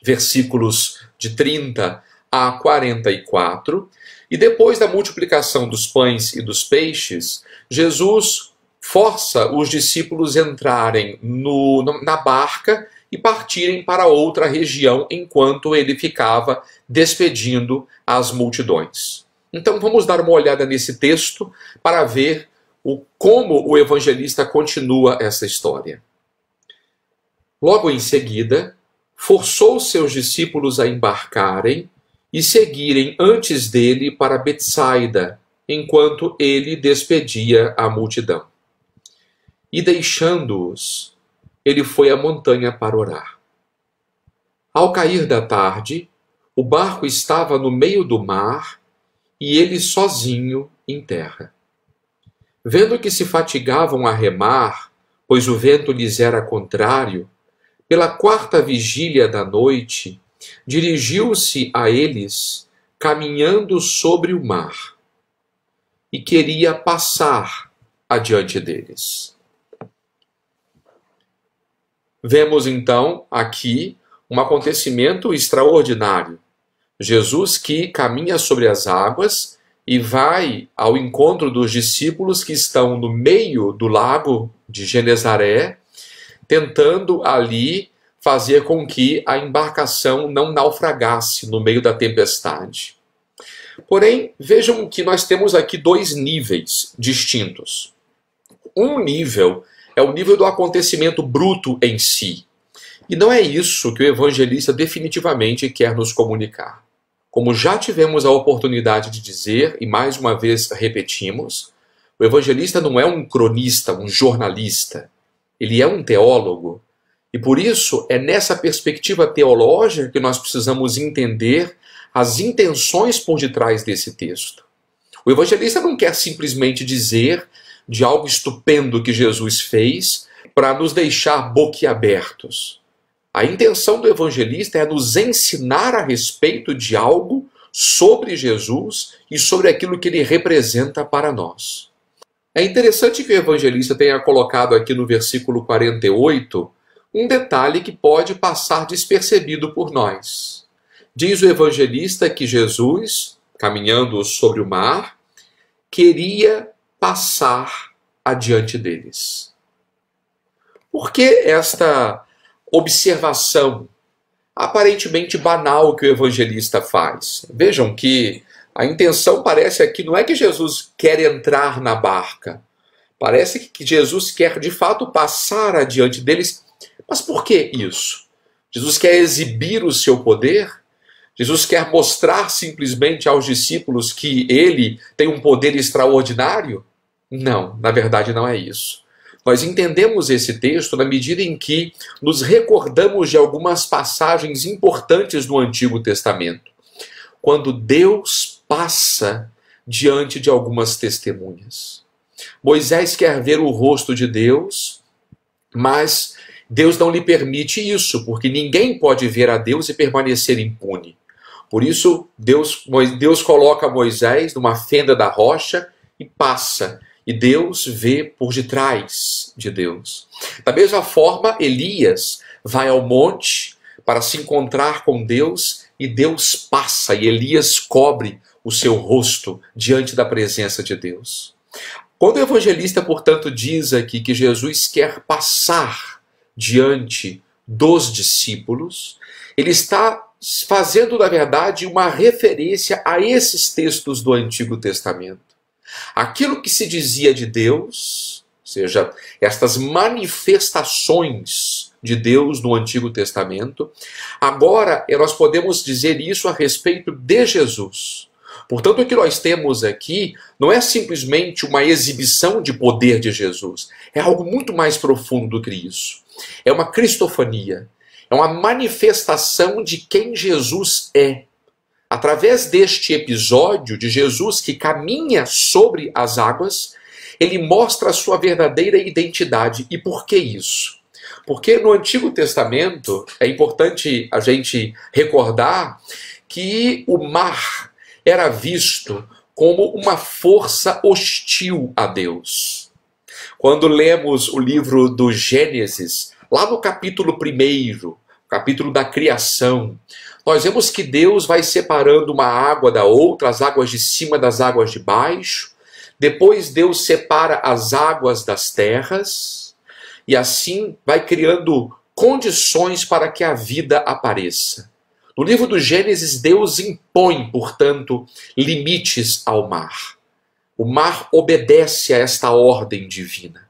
versículos de 30 a 44, e depois da multiplicação dos pães e dos peixes, Jesus força os discípulos a entrarem na barca e partirem para outra região enquanto ele ficava despedindo as multidões. Então vamos dar uma olhada nesse texto para ver como o evangelista continua essa história. Logo em seguida, forçou seus discípulos a embarcarem e seguirem antes dele para Betsaida, enquanto ele despedia a multidão. E deixando-os, ele foi à montanha para orar. Ao cair da tarde, o barco estava no meio do mar e ele sozinho em terra. Vendo que se fatigavam a remar, pois o vento lhes era contrário, pela 4ª vigília da noite, dirigiu-se a eles, caminhando sobre o mar, e queria passar adiante deles. Vemos então aqui um acontecimento extraordinário. Jesus que caminha sobre as águas e vai ao encontro dos discípulos que estão no meio do lago de Genezaré, tentando ali fazer com que a embarcação não naufragasse no meio da tempestade. Porém, vejam que nós temos aqui dois níveis distintos. Um nível é o nível do acontecimento bruto em si. E não é isso que o evangelista definitivamente quer nos comunicar. Como já tivemos a oportunidade de dizer, e mais uma vez repetimos, o evangelista não é um cronista, um jornalista. Ele é um teólogo. E por isso é nessa perspectiva teológica que nós precisamos entender as intenções por detrás desse texto. O evangelista não quer simplesmente dizer de algo estupendo que Jesus fez para nos deixar boquiabertos. A intenção do evangelista é nos ensinar a respeito de algo sobre Jesus e sobre aquilo que ele representa para nós. É interessante que o evangelista tenha colocado aqui no versículo 48 um detalhe que pode passar despercebido por nós. Diz o evangelista que Jesus, caminhando sobre o mar, queria passar adiante deles. Por que esta observação aparentemente banal que o evangelista faz? Vejam que a intenção parece aqui, não é que Jesus quer entrar na barca. Parece que Jesus quer de fato passar adiante deles. Mas por que isso? Jesus quer exibir o seu poder? Jesus quer mostrar simplesmente aos discípulos que ele tem um poder extraordinário? Não, na verdade não é isso. Nós entendemos esse texto na medida em que nos recordamos de algumas passagens importantes do Antigo Testamento. Quando Deus passa diante de algumas testemunhas. Moisés quer ver o rosto de Deus, mas Deus não lhe permite isso, porque ninguém pode ver a Deus e permanecer impune. Por isso, Deus coloca Moisés numa fenda da rocha e passa. E Deus vê por detrás de Deus. Da mesma forma, Elias vai ao monte para se encontrar com Deus e Deus passa e Elias cobre o seu rosto diante da presença de Deus. Quando o evangelista, portanto, diz aqui que Jesus quer passar diante dos discípulos, ele está fazendo, na verdade, uma referência a esses textos do Antigo Testamento. Aquilo que se dizia de Deus, ou seja, estas manifestações de Deus no Antigo Testamento, agora nós podemos dizer isso a respeito de Jesus. Portanto, o que nós temos aqui não é simplesmente uma exibição de poder de Jesus, é algo muito mais profundo do que isso. É uma cristofania, é uma manifestação de quem Jesus é. Através deste episódio de Jesus que caminha sobre as águas, ele mostra a sua verdadeira identidade. E por que isso? Porque no Antigo Testamento é importante a gente recordar que o mar era visto como uma força hostil a Deus. Quando lemos o livro do Gênesis, lá no capítulo 1, capítulo da criação, nós vemos que Deus vai separando uma água da outra, as águas de cima das águas de baixo. Depois Deus separa as águas das terras e assim vai criando condições para que a vida apareça. No livro do Gênesis, Deus impõe, portanto, limites ao mar. O mar obedece a esta ordem divina.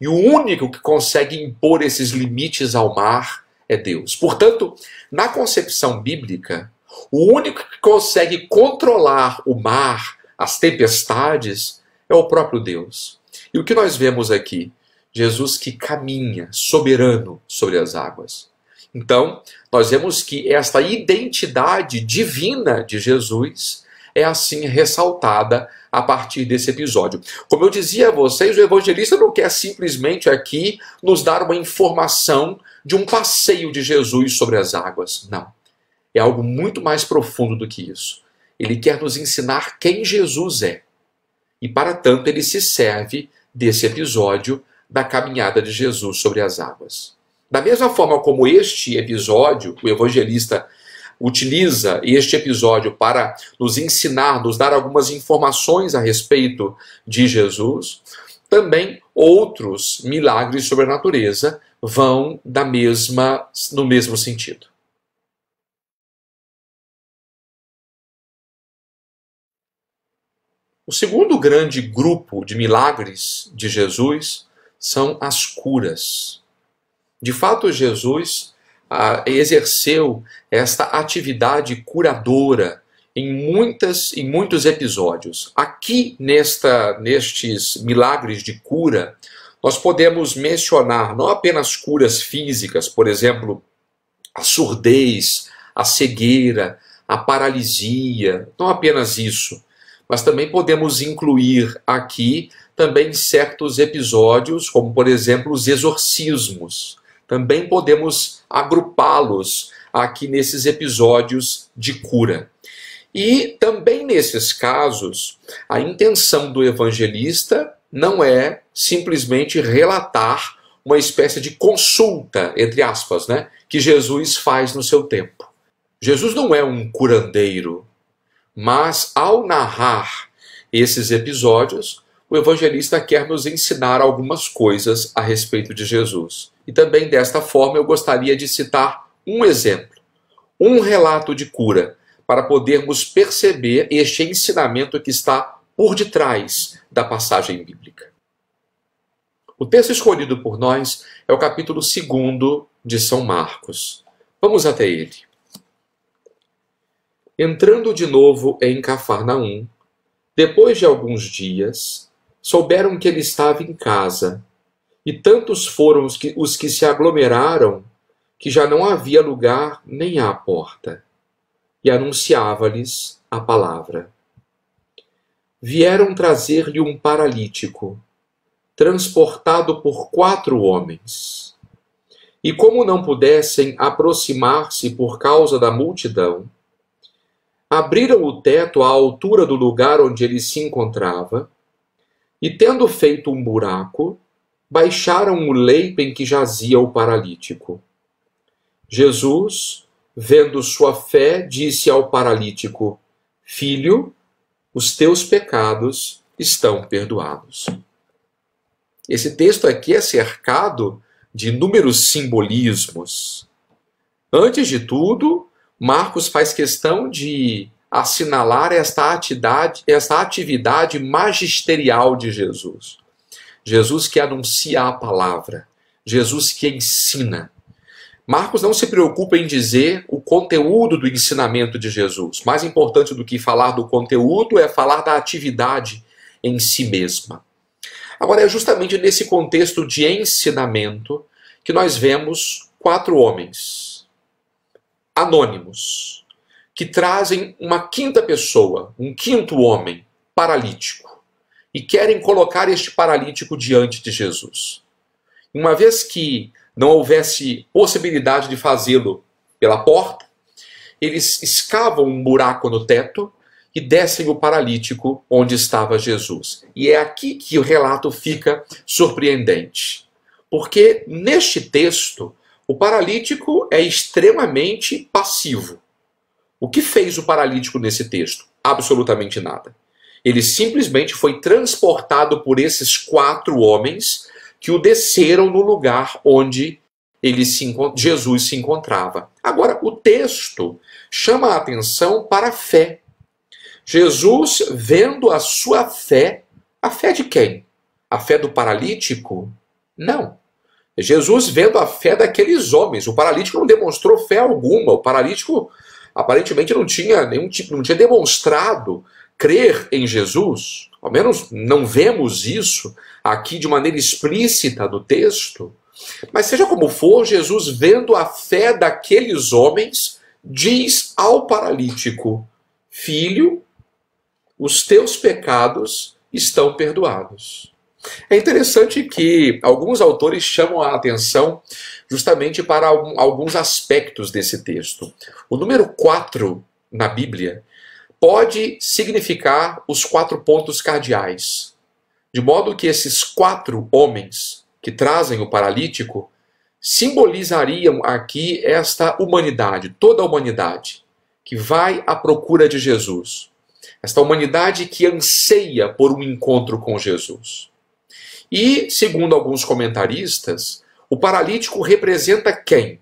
E o único que consegue impor esses limites ao mar é Deus. Portanto, na concepção bíblica, o único que consegue controlar o mar, as tempestades, é o próprio Deus. E o que nós vemos aqui? Jesus que caminha soberano sobre as águas. Então, nós vemos que esta identidade divina de Jesus é assim ressaltada a partir desse episódio. Como eu dizia a vocês, o evangelista não quer simplesmente aqui nos dar uma informação de um passeio de Jesus sobre as águas. Não. É algo muito mais profundo do que isso. Ele quer nos ensinar quem Jesus é. E, para tanto, ele se serve desse episódio da caminhada de Jesus sobre as águas. Da mesma forma como este episódio, o evangelista utiliza este episódio para nos ensinar, nos dar algumas informações a respeito de Jesus, também outros milagres sobre a natureza vão no mesmo sentido. O segundo grande grupo de milagres de Jesus são as curas. De fato, Jesus exerceu esta atividade curadora em muitos episódios. Aqui, nestes milagres de cura, nós podemos mencionar não apenas curas físicas, por exemplo, a surdez, a cegueira, a paralisia, não apenas isso, mas também podemos incluir aqui também certos episódios, como por exemplo os exorcismos. Também podemos agrupá-los aqui nesses episódios de cura. E também nesses casos, a intenção do evangelista não é simplesmente relatar uma espécie de consulta, entre aspas, que Jesus faz no seu tempo. Jesus não é um curandeiro, mas ao narrar esses episódios, o evangelista quer nos ensinar algumas coisas a respeito de Jesus. E também desta forma eu gostaria de citar um exemplo, um relato de cura, para podermos perceber este ensinamento que está por detrás da passagem bíblica. O texto escolhido por nós é o capítulo 2 de São Marcos. Vamos até ele. Entrando de novo em Cafarnaum, depois de alguns dias, souberam que ele estava em casa, e tantos foram os que se aglomeraram, que já não havia lugar nem à porta, e anunciava-lhes a palavra. Vieram trazer-lhe um paralítico, transportado por 4 homens. E como não pudessem aproximar-se por causa da multidão, abriram o teto à altura do lugar onde ele se encontrava, e tendo feito um buraco, baixaram o leito em que jazia o paralítico. Jesus, vendo sua fé, disse ao paralítico: Filho, os teus pecados estão perdoados. Esse texto aqui é cercado de inúmeros simbolismos. Antes de tudo, Marcos faz questão de assinalar esta atividade magisterial de Jesus. Jesus que anuncia a palavra, Jesus que ensina. Marcos não se preocupa em dizer o conteúdo do ensinamento de Jesus. Mais importante do que falar do conteúdo é falar da atividade em si mesma. Agora, é justamente nesse contexto de ensinamento que nós vemos 4 homens anônimos que trazem uma quinta pessoa, um quinto homem paralítico, e querem colocar este paralítico diante de Jesus. Uma vez que não houvesse possibilidade de fazê-lo pela porta, eles escavam um buraco no teto e descem o paralítico onde estava Jesus. E é aqui que o relato fica surpreendente. Porque neste texto, o paralítico é extremamente passivo. O que fez o paralítico nesse texto? Absolutamente nada. Ele simplesmente foi transportado por esses 4 homens que o desceram no lugar onde Jesus se encontrava. Agora, o texto chama a atenção para a fé. Jesus, vendo a sua fé, a fé de quem? A fé do paralítico? Não. Jesus vendo a fé daqueles homens. O paralítico não demonstrou fé alguma. O paralítico aparentemente não tinha demonstrado crer em Jesus. Ao menos não vemos isso aqui de maneira explícita no texto. Mas seja como for, Jesus, vendo a fé daqueles homens, diz ao paralítico: Filho, os teus pecados estão perdoados. É interessante que alguns autores chamam a atenção justamente para alguns aspectos desse texto. O número 4 na Bíblia pode significar os 4 pontos cardeais, de modo que esses 4 homens que trazem o paralítico simbolizariam aqui esta humanidade, toda a humanidade, que vai à procura de Jesus. Esta humanidade que anseia por um encontro com Jesus. E, segundo alguns comentaristas, o paralítico representa quem?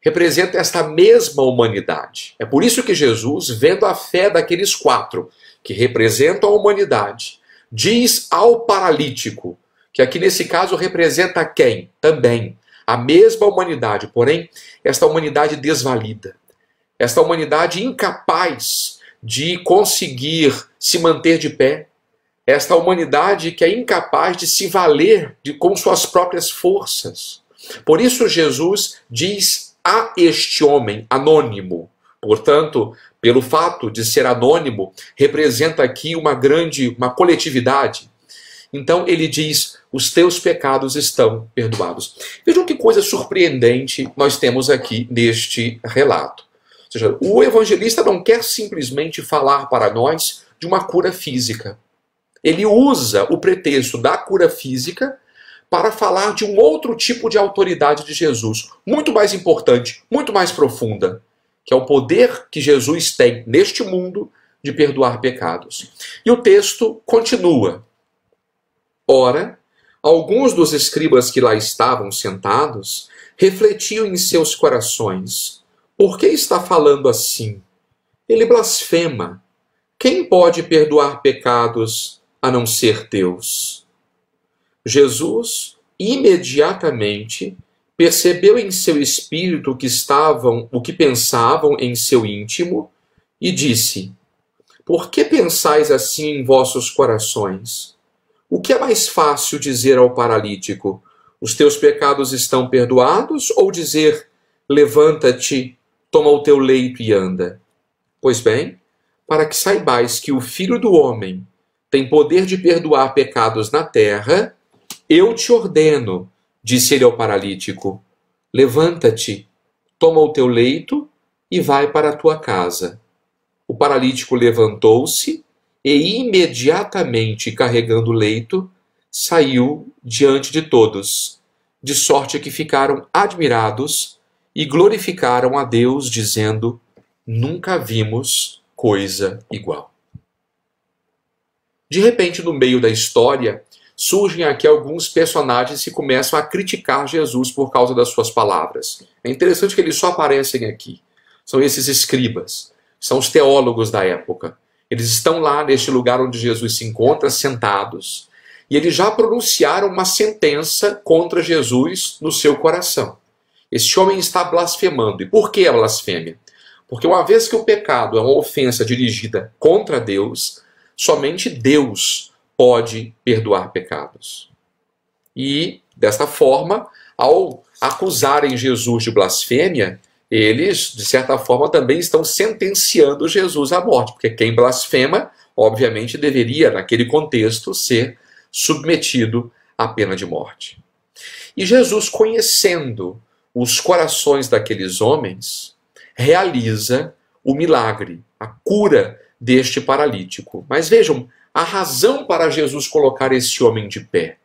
Representa esta mesma humanidade. É por isso que Jesus, vendo a fé daqueles 4, que representam a humanidade, diz ao paralítico, que aqui nesse caso representa quem? Também a mesma humanidade, porém, esta humanidade desvalida, esta humanidade incapaz de conseguir se manter de pé, esta humanidade que é incapaz de se valer com suas próprias forças. Por isso Jesus diz a este homem anônimo. Portanto, pelo fato de ser anônimo, representa aqui uma coletividade. Então ele diz: os teus pecados estão perdoados. Vejam que coisa surpreendente nós temos aqui neste relato. Ou seja, o evangelista não quer simplesmente falar para nós de uma cura física. Ele usa o pretexto da cura física para falar de um outro tipo de autoridade de Jesus, muito mais importante, muito mais profunda, que é o poder que Jesus tem neste mundo de perdoar pecados. E o texto continua. Ora, alguns dos escribas que lá estavam sentados refletiam em seus corações: por que está falando assim? Ele blasfema. Quem pode perdoar pecados a não ser Deus? Jesus imediatamente percebeu em seu espírito o que pensavam em seu íntimo e disse: Por que pensais assim em vossos corações? O que é mais fácil dizer ao paralítico: Os teus pecados estão perdoados? Ou dizer: Levanta-te, toma o teu leito e anda? Pois bem, para que saibais que o Filho do Homem tem poder de perdoar pecados na terra, eu te ordeno, disse ele ao paralítico, levanta-te, toma o teu leito e vai para a tua casa. O paralítico levantou-se e imediatamente, carregando o leito, saiu diante de todos, de sorte que ficaram admirados e glorificaram a Deus, dizendo: Nunca vimos coisa igual. De repente, no meio da história, surgem aqui alguns personagens que começam a criticar Jesus por causa das suas palavras. É interessante que eles só aparecem aqui. São esses escribas, são os teólogos da época. Eles estão lá neste lugar onde Jesus se encontra, sentados, e eles já pronunciaram uma sentença contra Jesus no seu coração. Este homem está blasfemando. E por que a blasfêmia? Porque uma vez que o pecado é uma ofensa dirigida contra Deus, somente Deus pode perdoar pecados. E, desta forma, ao acusarem Jesus de blasfêmia, eles, de certa forma, também estão sentenciando Jesus à morte, porque quem blasfema, obviamente, deveria, naquele contexto, ser submetido à pena de morte. E Jesus, conhecendo os corações daqueles homens, realiza o milagre, a cura deste paralítico. Mas vejam, a razão para Jesus colocar esse homem de pé.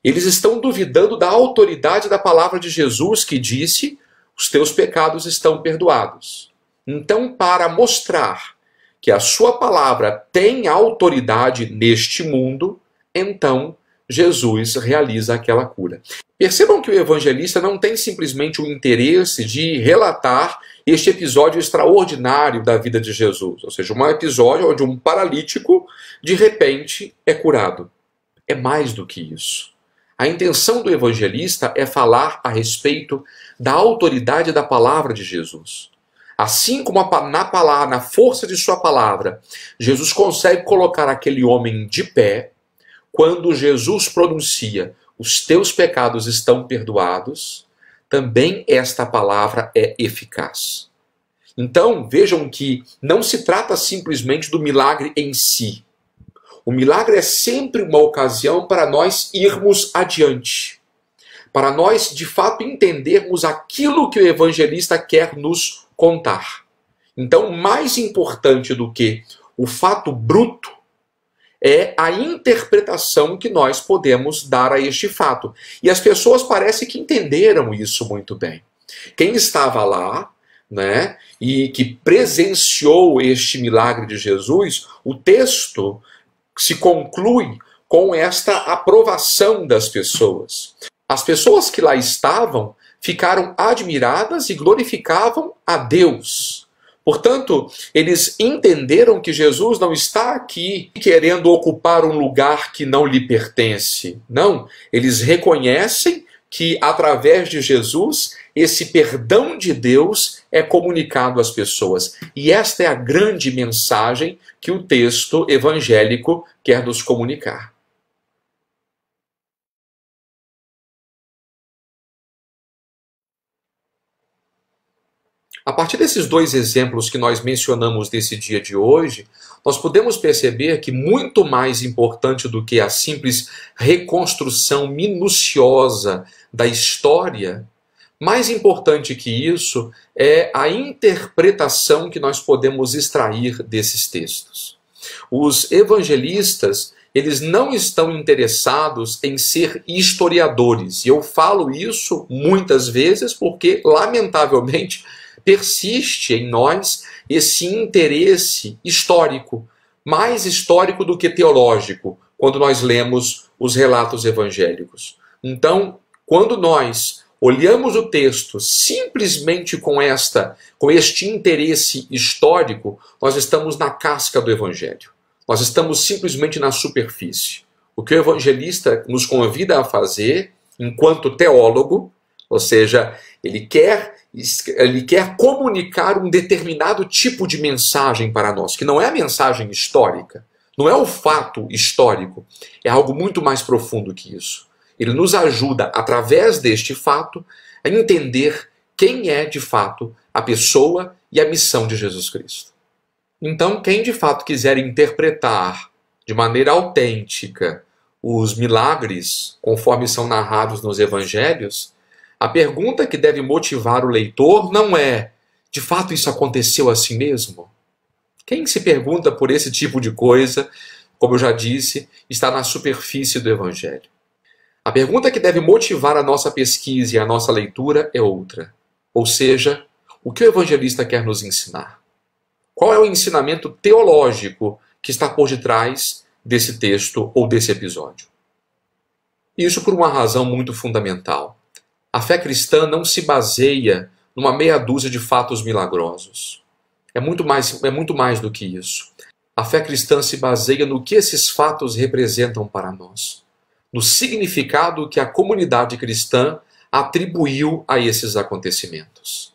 Eles estão duvidando da autoridade da palavra de Jesus que disse: os teus pecados estão perdoados. Então, para mostrar que a sua palavra tem autoridade neste mundo, então Jesus realiza aquela cura. Percebam que o evangelista não tem simplesmente o interesse de relatar este episódio extraordinário da vida de Jesus, ou seja, um episódio onde um paralítico, de repente, é curado. É mais do que isso. A intenção do evangelista é falar a respeito da autoridade da palavra de Jesus. Assim como na força de sua palavra, Jesus consegue colocar aquele homem de pé, quando Jesus pronuncia: os teus pecados estão perdoados, também esta palavra é eficaz. Então, vejam que não se trata simplesmente do milagre em si. O milagre é sempre uma ocasião para nós irmos adiante, para nós, de fato, entendermos aquilo que o evangelista quer nos contar. Então, mais importante do que o fato bruto é a interpretação que nós podemos dar a este fato. E as pessoas parece que entenderam isso muito bem. Quem estava lá, né, e que presenciou este milagre de Jesus, o texto se conclui com esta aprovação das pessoas. As pessoas que lá estavam ficaram admiradas e glorificavam a Deus. Portanto, eles entenderam que Jesus não está aqui querendo ocupar um lugar que não lhe pertence. Não, eles reconhecem que através de Jesus, esse perdão de Deus é comunicado às pessoas. E esta é a grande mensagem que o texto evangélico quer nos comunicar. A partir desses dois exemplos que nós mencionamos nesse dia de hoje, nós podemos perceber que muito mais importante do que a simples reconstrução minuciosa da história, mais importante que isso é a interpretação que nós podemos extrair desses textos. Os evangelistas, eles não estão interessados em ser historiadores. E eu falo isso muitas vezes porque, lamentavelmente, persiste em nós esse interesse histórico, mais histórico do que teológico, quando nós lemos os relatos evangélicos. Então, quando nós olhamos o texto simplesmente com este interesse histórico, nós estamos na casca do evangelho. Nós estamos simplesmente na superfície. O que o evangelista nos convida a fazer, enquanto teólogo, Ou seja, ele quer comunicar um determinado tipo de mensagem para nós, que não é a mensagem histórica, não é o fato histórico, é algo muito mais profundo que isso. Ele nos ajuda, através deste fato, a entender quem é, de fato, a pessoa e a missão de Jesus Cristo. Então, quem de fato quiser interpretar de maneira autêntica os milagres, conforme são narrados nos evangelhos, a pergunta que deve motivar o leitor não é: de fato isso aconteceu assim mesmo? Quem se pergunta por esse tipo de coisa, como eu já disse, está na superfície do evangelho. A pergunta que deve motivar a nossa pesquisa e a nossa leitura é outra. Ou seja, o que o evangelista quer nos ensinar? Qual é o ensinamento teológico que está por detrás desse texto ou desse episódio? Isso por uma razão muito fundamental. A fé cristã não se baseia numa meia dúzia de fatos milagrosos. É muito mais do que isso. A fé cristã se baseia no que esses fatos representam para nós, no significado que a comunidade cristã atribuiu a esses acontecimentos.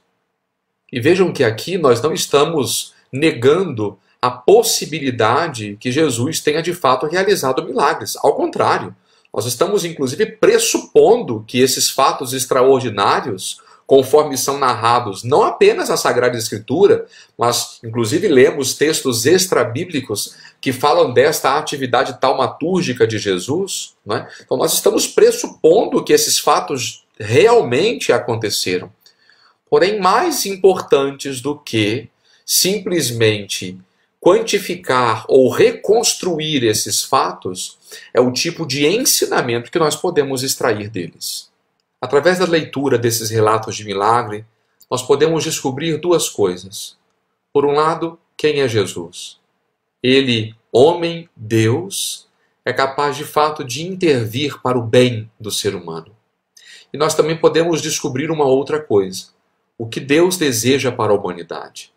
E vejam que aqui nós não estamos negando a possibilidade que Jesus tenha de fato realizado milagres. Ao contrário, nós estamos inclusive pressupondo que esses fatos extraordinários, conforme são narrados não apenas na Sagrada Escritura, mas inclusive lemos textos extrabíblicos que falam desta atividade taumatúrgica de Jesus, não é? Então nós estamos pressupondo que esses fatos realmente aconteceram. Porém, mais importantes do que simplesmente quantificar ou reconstruir esses fatos é o tipo de ensinamento que nós podemos extrair deles. Através da leitura desses relatos de milagre, nós podemos descobrir duas coisas. Por um lado, quem é Jesus? Ele, homem, Deus, é capaz de fato de intervir para o bem do ser humano. E nós também podemos descobrir uma outra coisa. O que Deus deseja para a humanidade.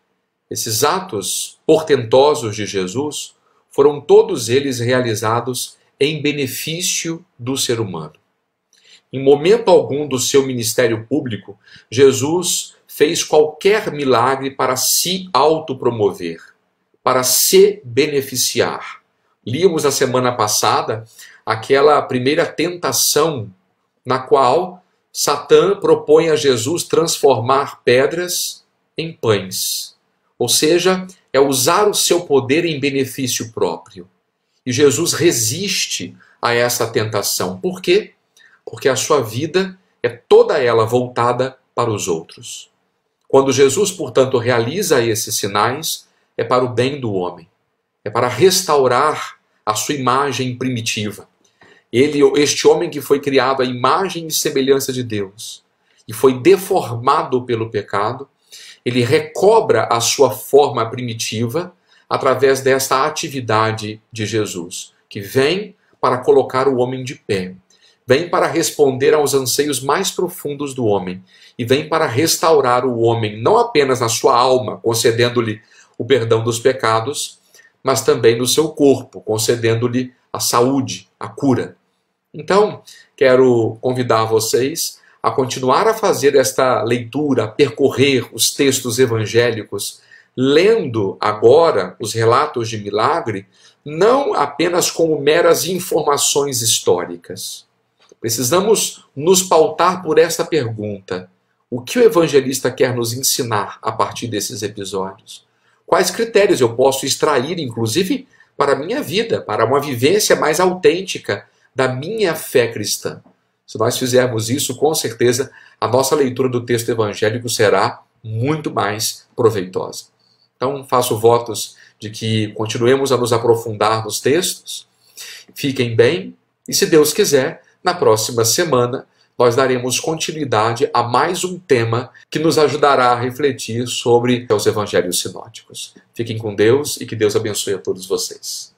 Esses atos portentosos de Jesus foram todos eles realizados em benefício do ser humano. Em momento algum do seu ministério público, Jesus fez qualquer milagre para se autopromover, para se beneficiar. Líamos na semana passada aquela primeira tentação na qual Satã propõe a Jesus transformar pedras em pães. Ou seja, é usar o seu poder em benefício próprio. E Jesus resiste a essa tentação. Por quê? Porque a sua vida é toda ela voltada para os outros. Quando Jesus, portanto, realiza esses sinais, é para o bem do homem. É para restaurar a sua imagem primitiva. Este homem que foi criado à imagem e semelhança de Deus e foi deformado pelo pecado, ele recobra a sua forma primitiva através desta atividade de Jesus, que vem para colocar o homem de pé, vem para responder aos anseios mais profundos do homem e vem para restaurar o homem não apenas na sua alma, concedendo-lhe o perdão dos pecados, mas também no seu corpo, concedendo-lhe a saúde, a cura. Então, quero convidar vocês a continuar a fazer esta leitura, a percorrer os textos evangélicos, lendo agora os relatos de milagre, não apenas como meras informações históricas. Precisamos nos pautar por esta pergunta: o que o evangelista quer nos ensinar a partir desses episódios? Quais critérios eu posso extrair, inclusive, para a minha vida, para uma vivência mais autêntica da minha fé cristã? Se nós fizermos isso, com certeza, a nossa leitura do texto evangélico será muito mais proveitosa. Então, faço votos de que continuemos a nos aprofundar nos textos. Fiquem bem e, se Deus quiser, na próxima semana, nós daremos continuidade a mais um tema que nos ajudará a refletir sobre os evangelhos sinóticos. Fiquem com Deus e que Deus abençoe a todos vocês.